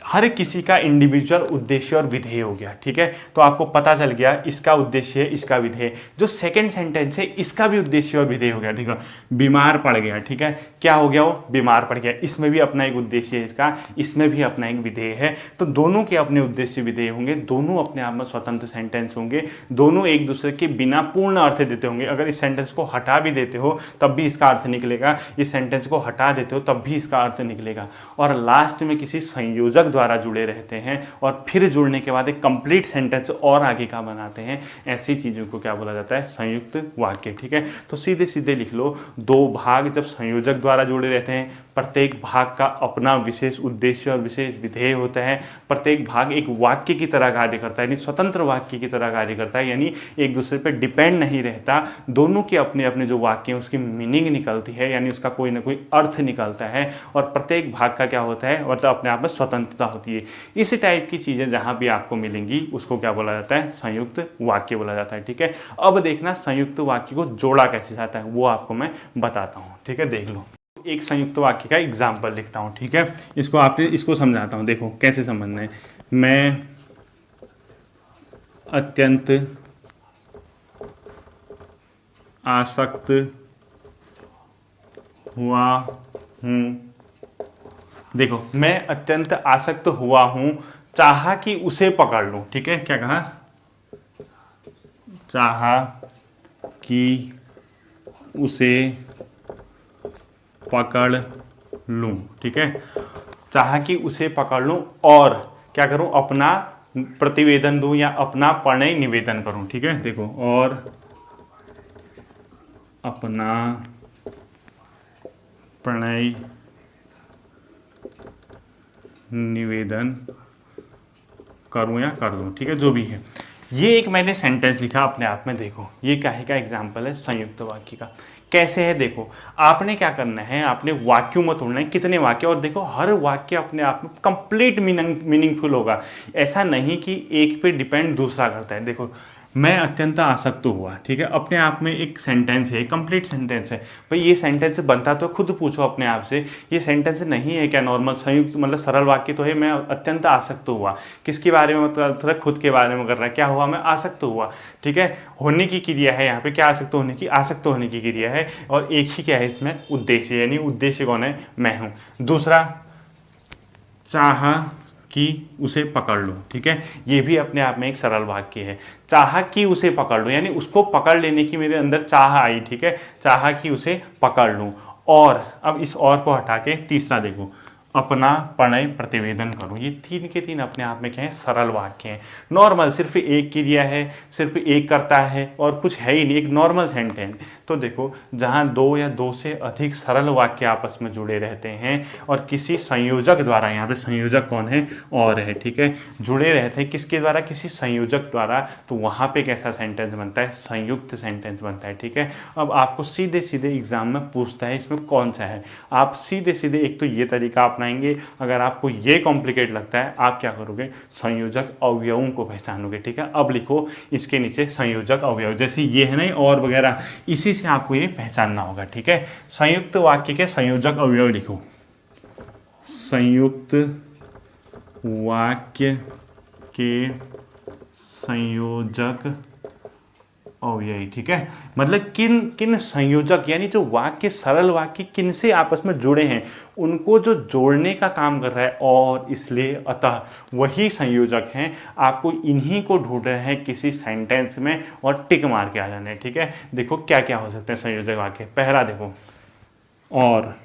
हर किसी का इंडिविजुअल उद्देश्य और विधेय हो गया, ठीक है। तो आपको पता चल गया इसका उद्देश्य है, इसका विधेय। जो सेकंड सेंटेंस है इसका भी उद्देश्य और विधेय हो गया, ठीक है। बीमार पड़ गया, ठीक है, क्या हो गया, वो बीमार पड़ गया, इसमें भी अपना एक उद्देश्य है इसका, इसमें भी अपना एक विधेय है। तो दोनों के अपने उद्देश्य विधेय होंगे, दोनों अपने आप में स्वतंत्र सेंटेंस होंगे, दोनों एक दूसरे के बिना पूर्ण अर्थ देते होंगे। अगर इस सेंटेंस को हटा भी देते हो तब भी इसका अर्थ निकलेगा, इस सेंटेंस को हटा देते हो तब भी इसका अर्थ निकलेगा। और लास्ट में किसी संयोजक द्वारा जुड़े रहते हैं और फिर जुड़ने के बाद एक कंप्लीट सेंटेंस और आगे का बनाते हैं। ऐसी चीज़ों को क्या बोला जाता है, संयुक्त वाक्य, ठीक है। तो सीधे सीधे लिख लो, दो भाग जब संयोजक द्वारा जुड़े रहते हैं, प्रत्येक भाग का अपना विशेष उद्देश्य और विशेष विधेय होता है, प्रत्येक भाग एक वाक्य की तरह कार्य करता है, यानी स्वतंत्र वाक्य की तरह कार्य करता है, यानी एक दूसरे पर डिपेंड नहीं रहता, दोनों के अपने अपने जो वाक्य हैं उसकी मीनिंग निकलती है, यानी उसका कोई ना कोई अर्थ निकलता है, और प्रत्येक भाग का क्या होता है, मतलब अपने आप में स्वतंत्रता होती है। इस टाइप की चीज़ें जहाँ भी आपको मिलेंगी उसको क्या बोला जाता है, संयुक्त वाक्य बोला जाता है, ठीक है। अब देखना संयुक्त वाक्य को जोड़ा कैसे जाता है वो आपको मैं बताता हूँ, ठीक है। देख लो, एक संयुक्त वाक्य का एग्जाम्पल लिखता हूँ, ठीक है। इसको समझाता हूँ, देखो कैसे समझना है। मैं अत्यंत आसक्त हुआ हूँ, देखो मैं अत्यंत आसक्त हुआ हूँ, चाहा कि उसे पकड़ लूँ, ठीक है। क्या कहा, चाहा कि उसे पकड़ लूँ, ठीक है। चाहा कि उसे पकड़ लूँ और क्या करूँ, अपना प्रतिवेदन दूँ या अपना प्रणय निवेदन करूँ, ठीक है। देखो, और अपना प्रणय निवेदन करूँ या कर दूँ, ठीक है, जो भी है। ये एक मैंने सेंटेंस लिखा अपने आप में, देखो ये क्या है, का एग्जाम्पल है संयुक्त वाक्य का। कैसे है, देखो आपने क्या करना है, आपने वाक्यों में तोड़ना है, कितने वाक्य, और देखो हर वाक्य अपने आप में कंप्लीट मीनिंगफुल होगा। ऐसा नहीं कि एक पे डिपेंड दूसरा करता है। देखो मैं अत्यंत आसक्त हुआ, ठीक है, अपने आप में एक सेंटेंस है, कंप्लीट सेंटेंस है। भाई ये सेंटेंस बनता तो खुद पूछो अपने आप से, ये सेंटेंस नहीं है क्या नॉर्मल संयुक्त, मतलब सरल वाक्य तो है। मैं अत्यंत आसक्त हुआ, किसके बारे में, मतलब थोड़ा खुद के बारे में कर रहा है, क्या हुआ, मैं आसक्त हुआ, ठीक है। होने की क्रिया है यहाँ पे, क्या आसक्त होने की, आसक्त होने की क्रिया है, और एक ही क्या है इसमें, उद्देश्य, यानी उद्देश्य कौन है, मैं हूँ। दूसरा, चाहा कि उसे पकड़ लो, ठीक है, ये भी अपने आप में एक सरल वाक्य है। चाहा कि उसे पकड़ लो, यानी उसको पकड़ लेने की मेरे अंदर चाह आई, ठीक है, चाहा कि उसे पकड़ लूँ। और अब इस और को हटा के तीसरा देखो, अपना प्रणय प्रतिवेदन करूं। ये तीन के तीन अपने आप में क्या है, सरल वाक्य हैं, नॉर्मल, सिर्फ एक क्रिया है, सिर्फ एक करता है और कुछ है ही नहीं, एक नॉर्मल सेंटेंस। तो देखो जहां दो या दो से अधिक सरल वाक्य आपस में जुड़े रहते हैं और किसी संयोजक द्वारा, यहाँ पे संयोजक कौन है, और है, ठीक है, जुड़े रहते हैं किसके द्वारा, किसी संयोजक द्वारा, तो वहां पे कैसा सेंटेंस बनता है, संयुक्त सेंटेंस बनता है, ठीक है। अब आपको सीधे सीधे एग्जाम में पूछता है इसमें कौन सा है, आप सीधे सीधे एक तो ये तरीका अपना बनाएंगे। अगर आपको ये कॉम्प्लिकेट लगता है आप क्या करोगे, संयोजक अवयवों को पहचानोगे। ठीक है, अब लिखो इसके नीचे संयोजक अवयव, जैसे ये है ना और वगैरह, इसी से आपको ये पहचानना होगा। ठीक है, संयुक्त वाक्य के संयोजक अवयव लिखो, संयुक्त वाक्य के संयोजक अवयव। ठीक है, मतलब किन किन संयोजक, यानी जो वाक्य, सरल वाक्य किन से आपस में जुड़े हैं उनको जो जोड़ने का काम कर रहा है, और इसलिए अतः वही संयोजक हैं। आपको इन्हीं को ढूंढ रहे हैं किसी सेंटेंस में और टिक मार के आ जाने हैं। ठीक है, देखो क्या क्या हो सकते हैं संयोजक वाक्य। पहला देखो, और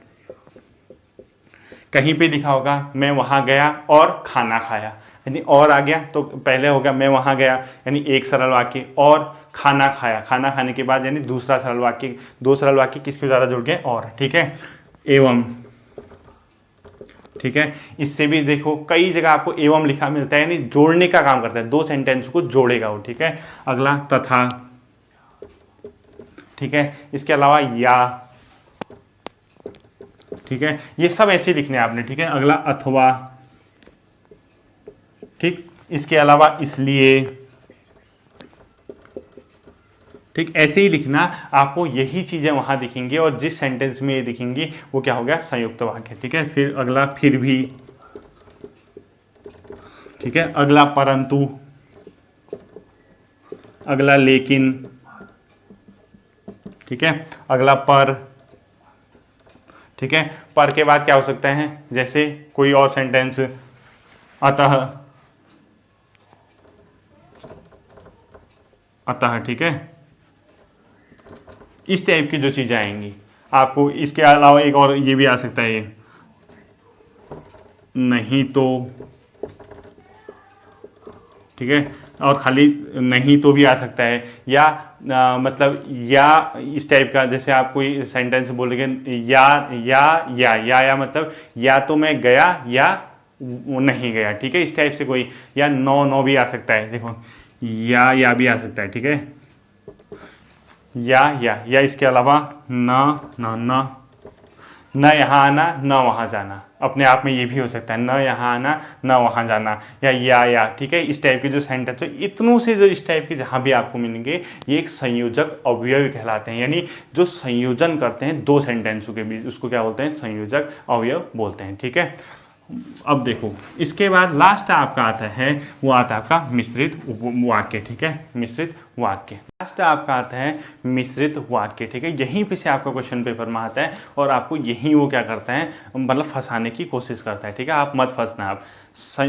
कहीं पे लिखा होगा मैं वहां गया और खाना खाया, यानी और आ गया तो पहले होगा मैं वहां गया यानी एक सरल वाक्य, और खाना खाया, खाना खाने के बाद यानी दूसरा सरल वाक्य। दो सरल वाक्य किसके द्वारा जुड़ गए, और। ठीक है, एवं। ठीक है, इससे भी देखो कई जगह आपको एवं लिखा मिलता है, यानी जोड़ने का काम करता है, दो सेंटेंस को जोड़ेगा वो। ठीक है, अगला तथा। ठीक है, इसके अलावा या। ठीक है, ये सब ऐसे लिखने हैं आपने। ठीक है, अगला अथवा। ठीक, इसके अलावा इसलिए। ठीक, ऐसे ही लिखना, आपको यही चीजें वहां दिखेंगी और जिस सेंटेंस में ये दिखेंगी वो क्या हो गया, संयुक्त वाक्य। ठीक है, फिर अगला फिर भी। ठीक है, अगला परंतु, अगला लेकिन। ठीक है, अगला पर। ठीक है, पर के बाद क्या हो सकता है, जैसे कोई और सेंटेंस, अतः। अतः। ठीक है, इस टाइप की जो चीजें आएंगी आपको। इसके अलावा एक और ये भी आ सकता है, ये नहीं तो। ठीक है, और खाली नहीं तो भी आ सकता है, या मतलब या इस टाइप का, जैसे आप कोई सेंटेंस बोलेंगे या मतलब या तो मैं गया या नहीं गया। ठीक है, इस टाइप से कोई, या नो नो भी आ सकता है, देखो या भी आ सकता है। ठीक है, या इसके अलावा न यहाँ आना न वहाँ जाना, अपने आप में ये भी हो सकता है, न यहाँ आना न वहाँ जाना, या। ठीक है, इस टाइप के जो सेंटेंस है, इतनों से जो इस टाइप के जहाँ भी आपको मिलेंगे ये एक संयोजक अवयव कहलाते हैं, यानी जो संयोजन करते हैं दो सेंटेंसों के बीच, उसको क्या बोलते हैं, संयोजक अवयव बोलते हैं। ठीक है, अब देखो इसके बाद लास्ट आपका आता है, वो आता है आपका मिश्रित वाक्य। ठीक है, मिश्रित वाक्य लास्ट आपका आता है, मिश्रित वाक्य। ठीक है, यहीं पे से आपका क्वेश्चन पेपर में आता है और आपको यहीं वो क्या करता है, मतलब फंसाने की कोशिश करता है। ठीक है, आप मत फंसना, आप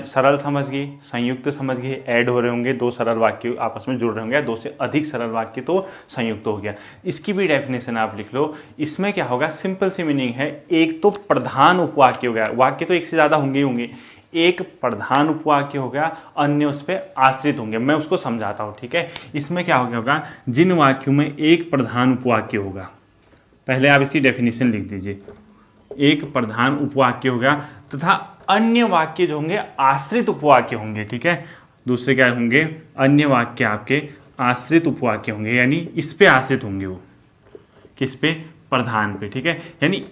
सरल समझ गए, संयुक्त समझ गए, ऐड हो रहे होंगे, दो सरल वाक्य आपस में जुड़ रहे होंगे, दो से अधिक सरल वाक्य तो संयुक्त हो गया। इसकी भी डेफिनेशन आप लिख लो। इसमें क्या होगा, सिंपल सी मीनिंग है, एक तो प्रधान उपवाक्य हो गया, वाक्य तो एक से ज्यादा होंगे ही होंगे, एक प्रधान उपवाक्य हो गया, अन्य उस पर आश्रित होंगे। मैं उसको समझाता हूँ। ठीक है, इसमें क्या होगा, जिन वाक्यों में एक प्रधान उपवाक्य होगा, पहले आप इसकी डेफिनेशन लिख दीजिए, एक प्रधान उपवाक्य होगा तथा अन्य वाक्य जो होंगे आश्रित उपवाक्य होंगे। ठीक है, दूसरे क्या होंगे, अन्य वाक्य आपके आश्रित उपवाक्य होंगे, यानी इस पे आश्रित होंगे, वो किस पे, प्रधान पे। ठीक है, यानी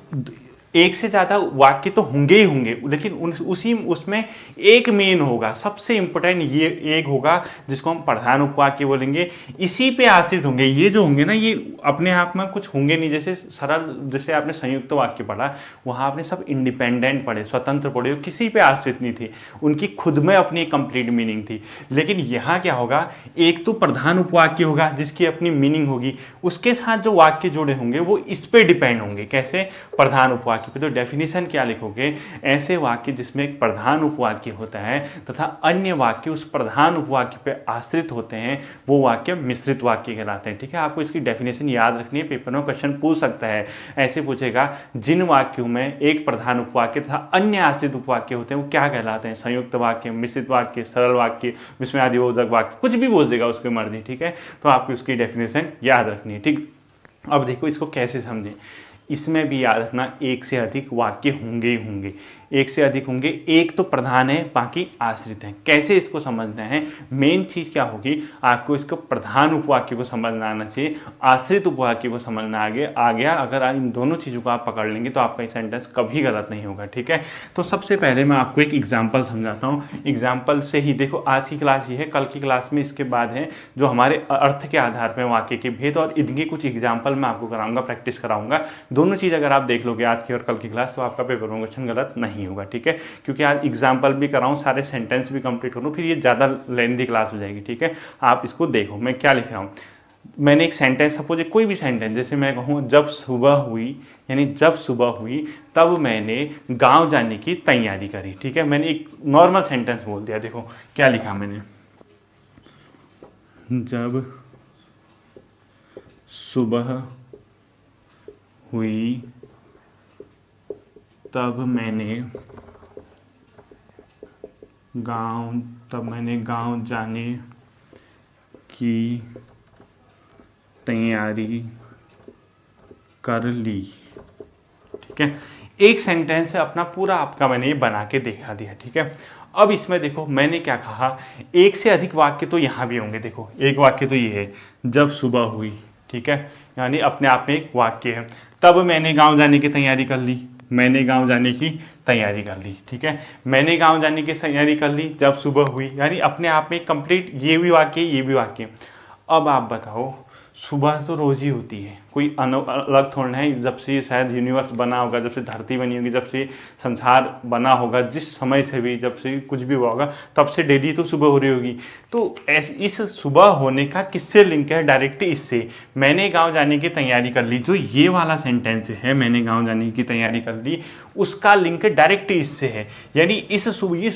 एक से ज़्यादा वाक्य तो होंगे ही होंगे, लेकिन उसमें एक मेन होगा, सबसे इंपॉर्टेंट ये एक होगा जिसको हम प्रधान उपवाक्य बोलेंगे, इसी पे आश्रित होंगे। ये जो होंगे ना, ये अपने आप में कुछ होंगे नहीं, जैसे सरल, जैसे आपने संयुक्त वाक्य पढ़ा, वहाँ आपने सब इंडिपेंडेंट पढ़े, स्वतंत्र पढ़े, किसी पे आश्रित नहीं थे, उनकी खुद में अपनी कंप्लीट मीनिंग थी। लेकिन यहाँ क्या होगा, एक तो प्रधान उपवाक्य होगा जिसकी अपनी मीनिंग होगी, उसके साथ जो वाक्य जुड़े होंगे वो इस पे डिपेंड होंगे। कैसे, प्रधान उपवाक्य पे। तो डेफिनेशन क्या लिखोगे, ऐसे वाक्य जिसमें एक प्रधान उपवाक्य होता है तथा अन्य वाक्य उस प्रधान उपवाक्य पे आश्रित होते हैं, वो वाक्य मिश्रित वाक्य कहलाते हैं। ठीक है, आपको इसकी डेफिनेशन याद रखनी है, पेपर में क्वेश्चन पूछ सकता है, ऐसे पूछेगा, जिन वाक्यों में एक प्रधान उपवाक्य तथा अन्य आश्रित उपवाक्य होते हैं वो क्या कहलाते हैं, संयुक्त वाक्य, मिश्रित वाक्य, सरल वाक्य, विस्मयादिबोधक वाक्य, कुछ भी बोल देगा उसकी मर्जी। ठीक है, तो आपको उसकी डेफिनेशन याद रखनी है। ठीक, अब देखो इसको कैसे समझें। इसमें भी याद रखना एक से अधिक वाक्य होंगे ही होंगे, एक से अधिक होंगे। एक तो प्रधान है, बाकी आश्रित हैं। कैसे इसको समझना है, मेन चीज़ क्या होगी, आपको इसको प्रधान उपवाक्य को समझना आना चाहिए, आश्रित उपवाक्य को समझना आ गया। अगर इन दोनों चीज़ों को आप पकड़ लेंगे तो आपका सेंटेंस कभी गलत नहीं होगा, ठीक है। तो सबसे पहले मैं आपको एक एग्जाम्पल समझाता हूँ। एग्जाम्पल से ही देखो, आज की क्लास ये है, कल की क्लास में इसके बाद है जो हमारे अर्थ के आधार पर वाक्य के भेद, और इनके कुछ एग्जाम्पल मैं आपको कराऊंगा, प्रैक्टिस कराऊंगा। दोनों चीज़ अगर आप देख लोगे आज की और कल की क्लास, तो आपका पेपर में क्वेश्चन गलत नहीं होगा, ठीक है। क्योंकि आज एग्जाम्पल भी कराऊँ, सारे सेंटेंस भी कंप्लीट करूँ, फिर ये ज़्यादा लेंथी क्लास हो जाएगी, ठीक है। आप इसको देखो मैं क्या लिख रहा हूँ। मैंने एक सेंटेंस, सपोज कोई भी सेंटेंस, जैसे मैं कहूँ जब सुबह हुई, यानी जब सुबह हुई तब मैंने गांव जाने की तैयारी करी, ठीक है। मैंने एक नॉर्मल सेंटेंस बोल दिया। देखो क्या लिखा मैंने, जब सुबह हुई तब मैंने गांव जाने की तैयारी कर ली, ठीक है। एक सेंटेंस है अपना पूरा आपका, मैंने ये बना के दिखा दिया, ठीक है। अब इसमें देखो मैंने क्या कहा, एक से अधिक वाक्य तो यहाँ भी होंगे। देखो एक वाक्य तो ये है, जब सुबह हुई, ठीक है, यानी अपने आप में एक वाक्य है। तब मैंने गांव जाने की तैयारी कर ली, मैंने गांव जाने की तैयारी कर ली, ठीक है। मैंने गांव जाने की तैयारी कर ली जब सुबह हुई, यानी अपने आप में कंप्लीट, ये भी वाक्य, ये भी वाक्य। अब आप बताओ, सुबह तो रोज ही होती है, कोई अलग थोड़ा है। जब से शायद यूनिवर्स बना होगा, जब से धरती बनी होगी, जब से संसार बना होगा, जिस समय से भी, जब से कुछ भी हुआ होगा, तब से डेली तो सुबह हो रही होगी। तो इस सुबह होने का किससे लिंक है, डायरेक्ट इससे। मैंने गांव जाने की तैयारी कर ली, जो ये वाला सेंटेंस है, मैंने गांव जाने की तैयारी कर ली, उसका लिंक डायरेक्ट इससे है। यानी इस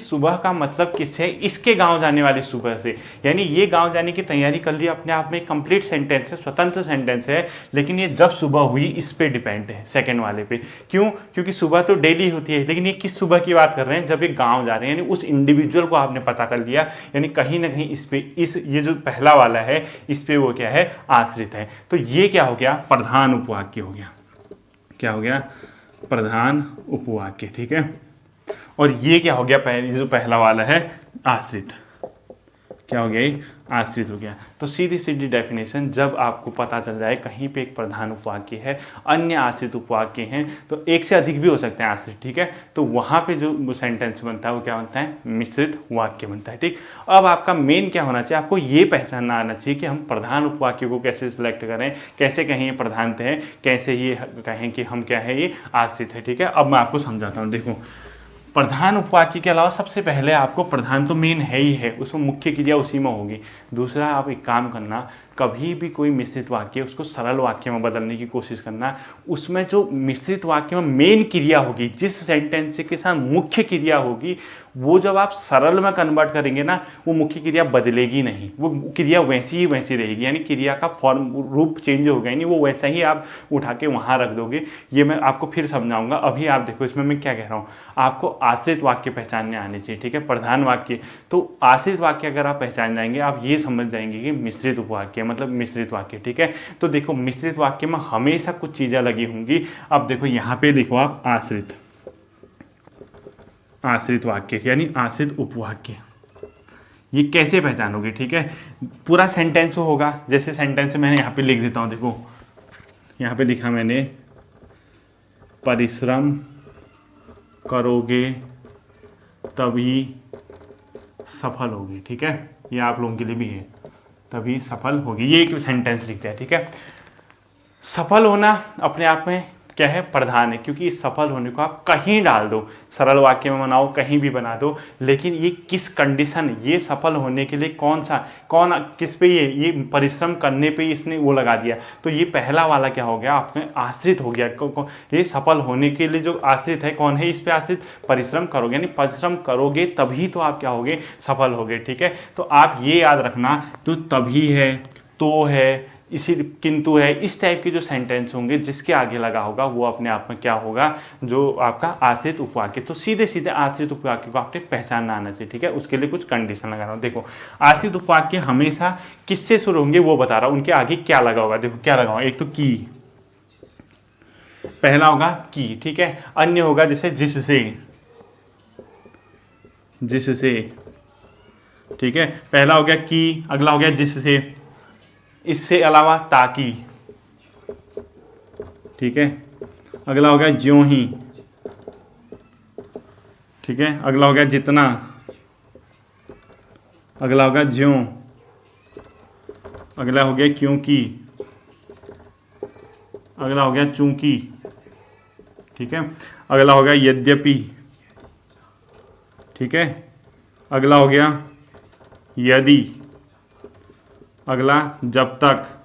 सुबह का मतलब किससे है, इसके गाँव जाने वाली सुबह से। यानी ये गाँव जाने की तैयारी कर ली अपने आप में कंप्लीट सेंटेंस है, स्वतंत्र सेंटेंस है, लेकिन ये जब सुबह हुई इस पे डिपेंड है, सेकंड वाले पे। क्यों? क्योंकि सुबह तो डेली होती है, लेकिन ये किस सुबह की बात कर रहे हैं, जब ये गांव जा रहे हैं, यानी उस इंडिविजुअल को आपने पता कर लिया। यानी कहीं ना कहीं इस पे, ये जो पहला वाला है, इस पे वो क्या है, आश्रित है। तो ये क्या हो गया, प्रधान उपवाक्य हो गया। क्या हो गया, प्रधान उपवाक्य, ठीक है। और ये क्या हो गया, जो पहला वाला है, आश्रित। क्या हो गया, आश्रित हो गया। तो सीधी सीधी डेफिनेशन, जब आपको पता चल जाए कहीं पे एक प्रधान उपवाक्य है, अन्य आश्रित उपवाक्य हैं, तो एक से अधिक भी हो सकते हैं आश्रित, ठीक है। तो वहाँ पे जो सेंटेंस बनता है वो क्या बनता है, मिश्रित वाक्य बनता है, ठीक। अब आपका मेन क्या होना चाहिए, आपको ये पहचानना आना चाहिए कि हम प्रधान उपवाक्य को कैसे सिलेक्ट करें, कैसे कहें ये प्रधानत है, कैसे ये कहें कि हम क्या है, ये आश्रित है, ठीक है। अब मैं आपको समझाता हूँ। देखो प्रधान उपवाक्य के अलावा सबसे पहले आपको, प्रधान तो मेन है ही है, उसमें मुख्य क्रिया उसी में होगी। दूसरा, आप एक काम करना, कभी भी कोई मिश्रित वाक्य उसको सरल वाक्य में बदलने की कोशिश करना। उसमें जो मिश्रित वाक्य में मेन क्रिया होगी, जिस सेंटेंस के साथ मुख्य क्रिया होगी, वो जब आप सरल में कन्वर्ट करेंगे ना, वो मुख्य क्रिया बदलेगी नहीं, वो क्रिया वैसी ही वैसी रहेगी। यानी क्रिया का फॉर्म, रूप चेंज होगा, यानी वो वैसा ही आप उठा के वहाँ रख दोगे। ये मैं आपको फिर समझाऊंगा। अभी आप देखो इसमें मैं क्या कह रहा हूँ, आपको आश्रित वाक्य पहचानने आने चाहिए, ठीक है। प्रधान वाक्य, तो आश्रित वाक्य अगर आप पहचान जाएंगे, आप ये समझ जाएंगे कि मिश्रित उपवाक्य मतलब मिश्रित वाक्य, ठीक है। तो देखो मिश्रित वाक्य में हमेशा कुछ चीजें लगी होंगी। अब देखो यहाँ पे देखो आप, आश्रित वाक्य यानी आश्रित उपवाक्य, ये कैसे पहचानोगे, ठीक है। पूरा सेंटेंस होगा, जैसे सेंटेंस मैंने यहाँ पे लिख देता हूँ। देखो यहाँ पे लिखा मैंने, परिश्रम करोगे तभी सफल होगी, ठीक है। ये आप लोगों के लिए भी है, तभी सफल होगी, ये एक सेंटेंस लिखते हैं, ठीक है। सफल होना अपने आप में क्या है, प्रधान है, क्योंकि इस सफल होने को आप कहीं डाल दो, सरल वाक्य में बनाओ, कहीं भी बना दो, लेकिन ये किस कंडीशन, ये सफल होने के लिए कौन किस पे, ये परिश्रम करने पे इसने वो लगा दिया। तो ये पहला वाला क्या हो गया, आपने आश्रित हो गया। ये सफल होने के लिए जो आश्रित है, कौन है इस पे आश्रित, परिश्रम करोगे, यानी परिश्रम करोगे तभी तो आप क्या होगे, सफल होगे, ठीक है। तो आप ये याद रखना, तो तभी है, तो है, इसी किंतु है, इस टाइप के जो सेंटेंस होंगे जिसके आगे लगा होगा, वो अपने आप में क्या होगा, जो आपका आश्रित उपवाक्य। तो सीधे सीधे आश्रित उपवाक्य को आपने पहचानना आना चाहिए, ठीक है। उसके लिए कुछ कंडीशन लगा रहा हूँ। देखो आश्रित उपवाक्य हमेशा किससे शुरू होंगे वो बता रहा हूँ, उनके आगे क्या लगा होगा। देखो क्या लगा होगा, एक तो की, पहला होगा की, ठीक है। अन्य होगा जैसे जिससे, जिससे, ठीक है। पहला हो गया की, अगला हो गया जिससे, इससे अलावा ताकि, ठीक है। अगला हो गया ज्यों ही, ठीक है। अगला हो गया जितना, अगला हो गया ज्यों, अगला हो गया क्योंकि, अगला हो गया चूंकि, ठीक है। अगला हो गया यद्यपि, ठीक है। अगला हो गया यदि, अगला जब तक,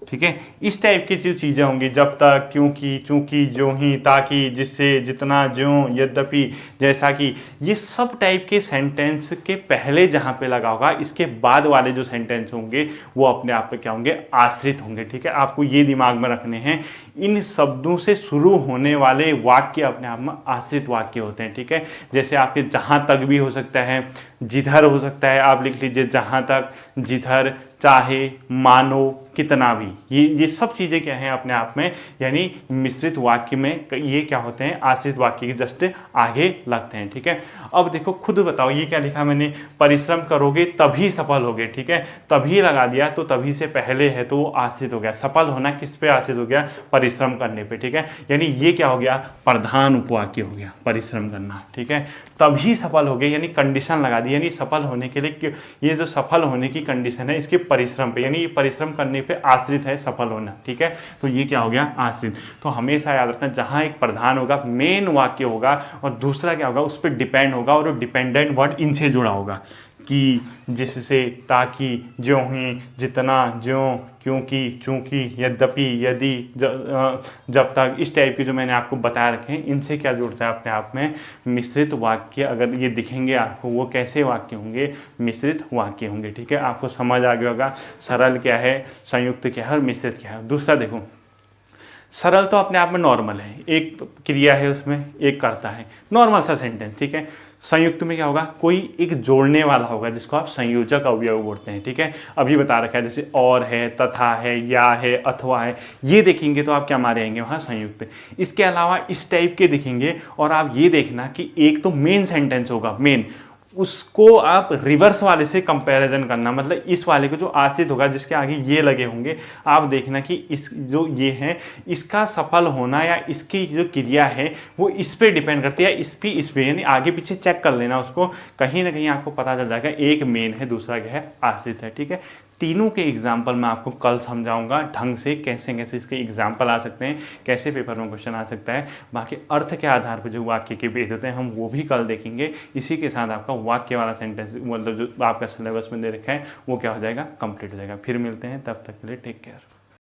ठीक है। इस टाइप की जो चीज़ें होंगी, जब तक, क्योंकि, चूंकि, जो ही, ताकि, जिससे, जितना, ज्यों, यद्यपि, जैसा कि, ये सब टाइप के सेंटेंस के पहले जहाँ पे लगा होगा, इसके बाद वाले जो सेंटेंस होंगे वो अपने आप में क्या होंगे, आश्रित होंगे, ठीक है। आपको ये दिमाग में रखने हैं, इन शब्दों से शुरू होने वाले वाक्य अपने आप में आश्रित वाक्य होते हैं, ठीक है। जैसे आपके जहाँ तक भी हो सकता है, जिधर हो सकता है, आप लिख लीजिए जहाँ तक, जिधर, चाहे, मानो, कितना भी, ये सब चीज़ें क्या हैं अपने आप में, यानी मिश्रित वाक्य में ये क्या होते हैं, आश्रित वाक्य के जस्ट आगे लगते हैं, ठीक है। अब देखो खुद बताओ, ये क्या लिखा मैंने, परिश्रम करोगे तभी सफल होगे, ठीक है। तभी लगा दिया तो तभी से पहले है तो वो आश्रित हो गया। सफल होना किस पे आश्रित हो गया, परिश्रम करने पे, ठीक है। यानी ये क्या हो गया, प्रधान उपवाक्य हो गया, परिश्रम करना, ठीक है। तभी सफल हो गए, यानी कंडीशन लगा दी, यानी सफल होने के लिए ये जो सफल होने की कंडीशन है इसके परिश्रम पे, यानी ये परिश्रम करने पे आश्रित है सफल होना, ठीक है। तो ये क्या हो गया, आश्रित। तो हमेशा याद रखना, जहां एक प्रधान होगा, मेन वाक्य होगा, और दूसरा क्या होगा, उस पर डिपेंड होगा, और वो डिपेंडेंट वर्ड इनसे जुड़ा होगा, कि, जिससे, ताकि, ज्यों ही, जितना, ज्यों, क्योंकि, चूंकि, यद्यपि, यदि, जब तक, इस टाइप के जो मैंने आपको बता रखे हैं, इनसे क्या जुड़ता है अपने आप में, मिश्रित वाक्य। अगर ये दिखेंगे आपको, वो कैसे वाक्य होंगे, मिश्रित वाक्य होंगे, ठीक है। आपको समझ आ गया होगा सरल क्या है, संयुक्त क्या है और मिश्रित क्या है। दूसरा देखो, सरल तो अपने आप में नॉर्मल है, एक क्रिया है उसमें, एक करता है, नॉर्मल सा सेंटेंस, ठीक है। संयुक्त में क्या होगा, कोई एक जोड़ने वाला होगा जिसको आप संयोजक अवयव बोलते हैं, ठीक है। अभी बता रखा है, जैसे और है, तथा है, या है, अथवा है, ये देखेंगे तो आप क्या मारे आएंगे वहाँ, संयुक्त। इसके अलावा इस टाइप के दिखेंगे, और आप ये देखना कि एक तो मेन सेंटेंस होगा, मेन, उसको आप रिवर्स वाले से कंपैरिजन करना, मतलब इस वाले को जो आश्रित होगा जिसके आगे ये लगे होंगे, आप देखना कि इस जो ये है इसका सफल होना या इसकी जो क्रिया है वो इस पे डिपेंड करती है, इस पे, यानी आगे पीछे चेक कर लेना उसको, कहीं ना कहीं आपको पता चल जाएगा एक मेन है, दूसरा क्या है, आश्रित है, ठीक है। तीनों के एग्जाम्पल मैं आपको कल समझाऊंगा ढंग से, कैसे कैसे इसके एग्जाम्पल आ सकते हैं, कैसे पेपर में क्वेश्चन आ सकता है, बाकी अर्थ के आधार पर जो वाक्य के भेद होते हैं हम वो भी कल देखेंगे। इसी के साथ आपका वाक्य वाला सेंटेंस, मतलब जो आपका सिलेबस में दे रखा है वो क्या हो जाएगा, कंप्लीट हो जाएगा। फिर मिलते हैं, तब तक के लिए टेक केयर।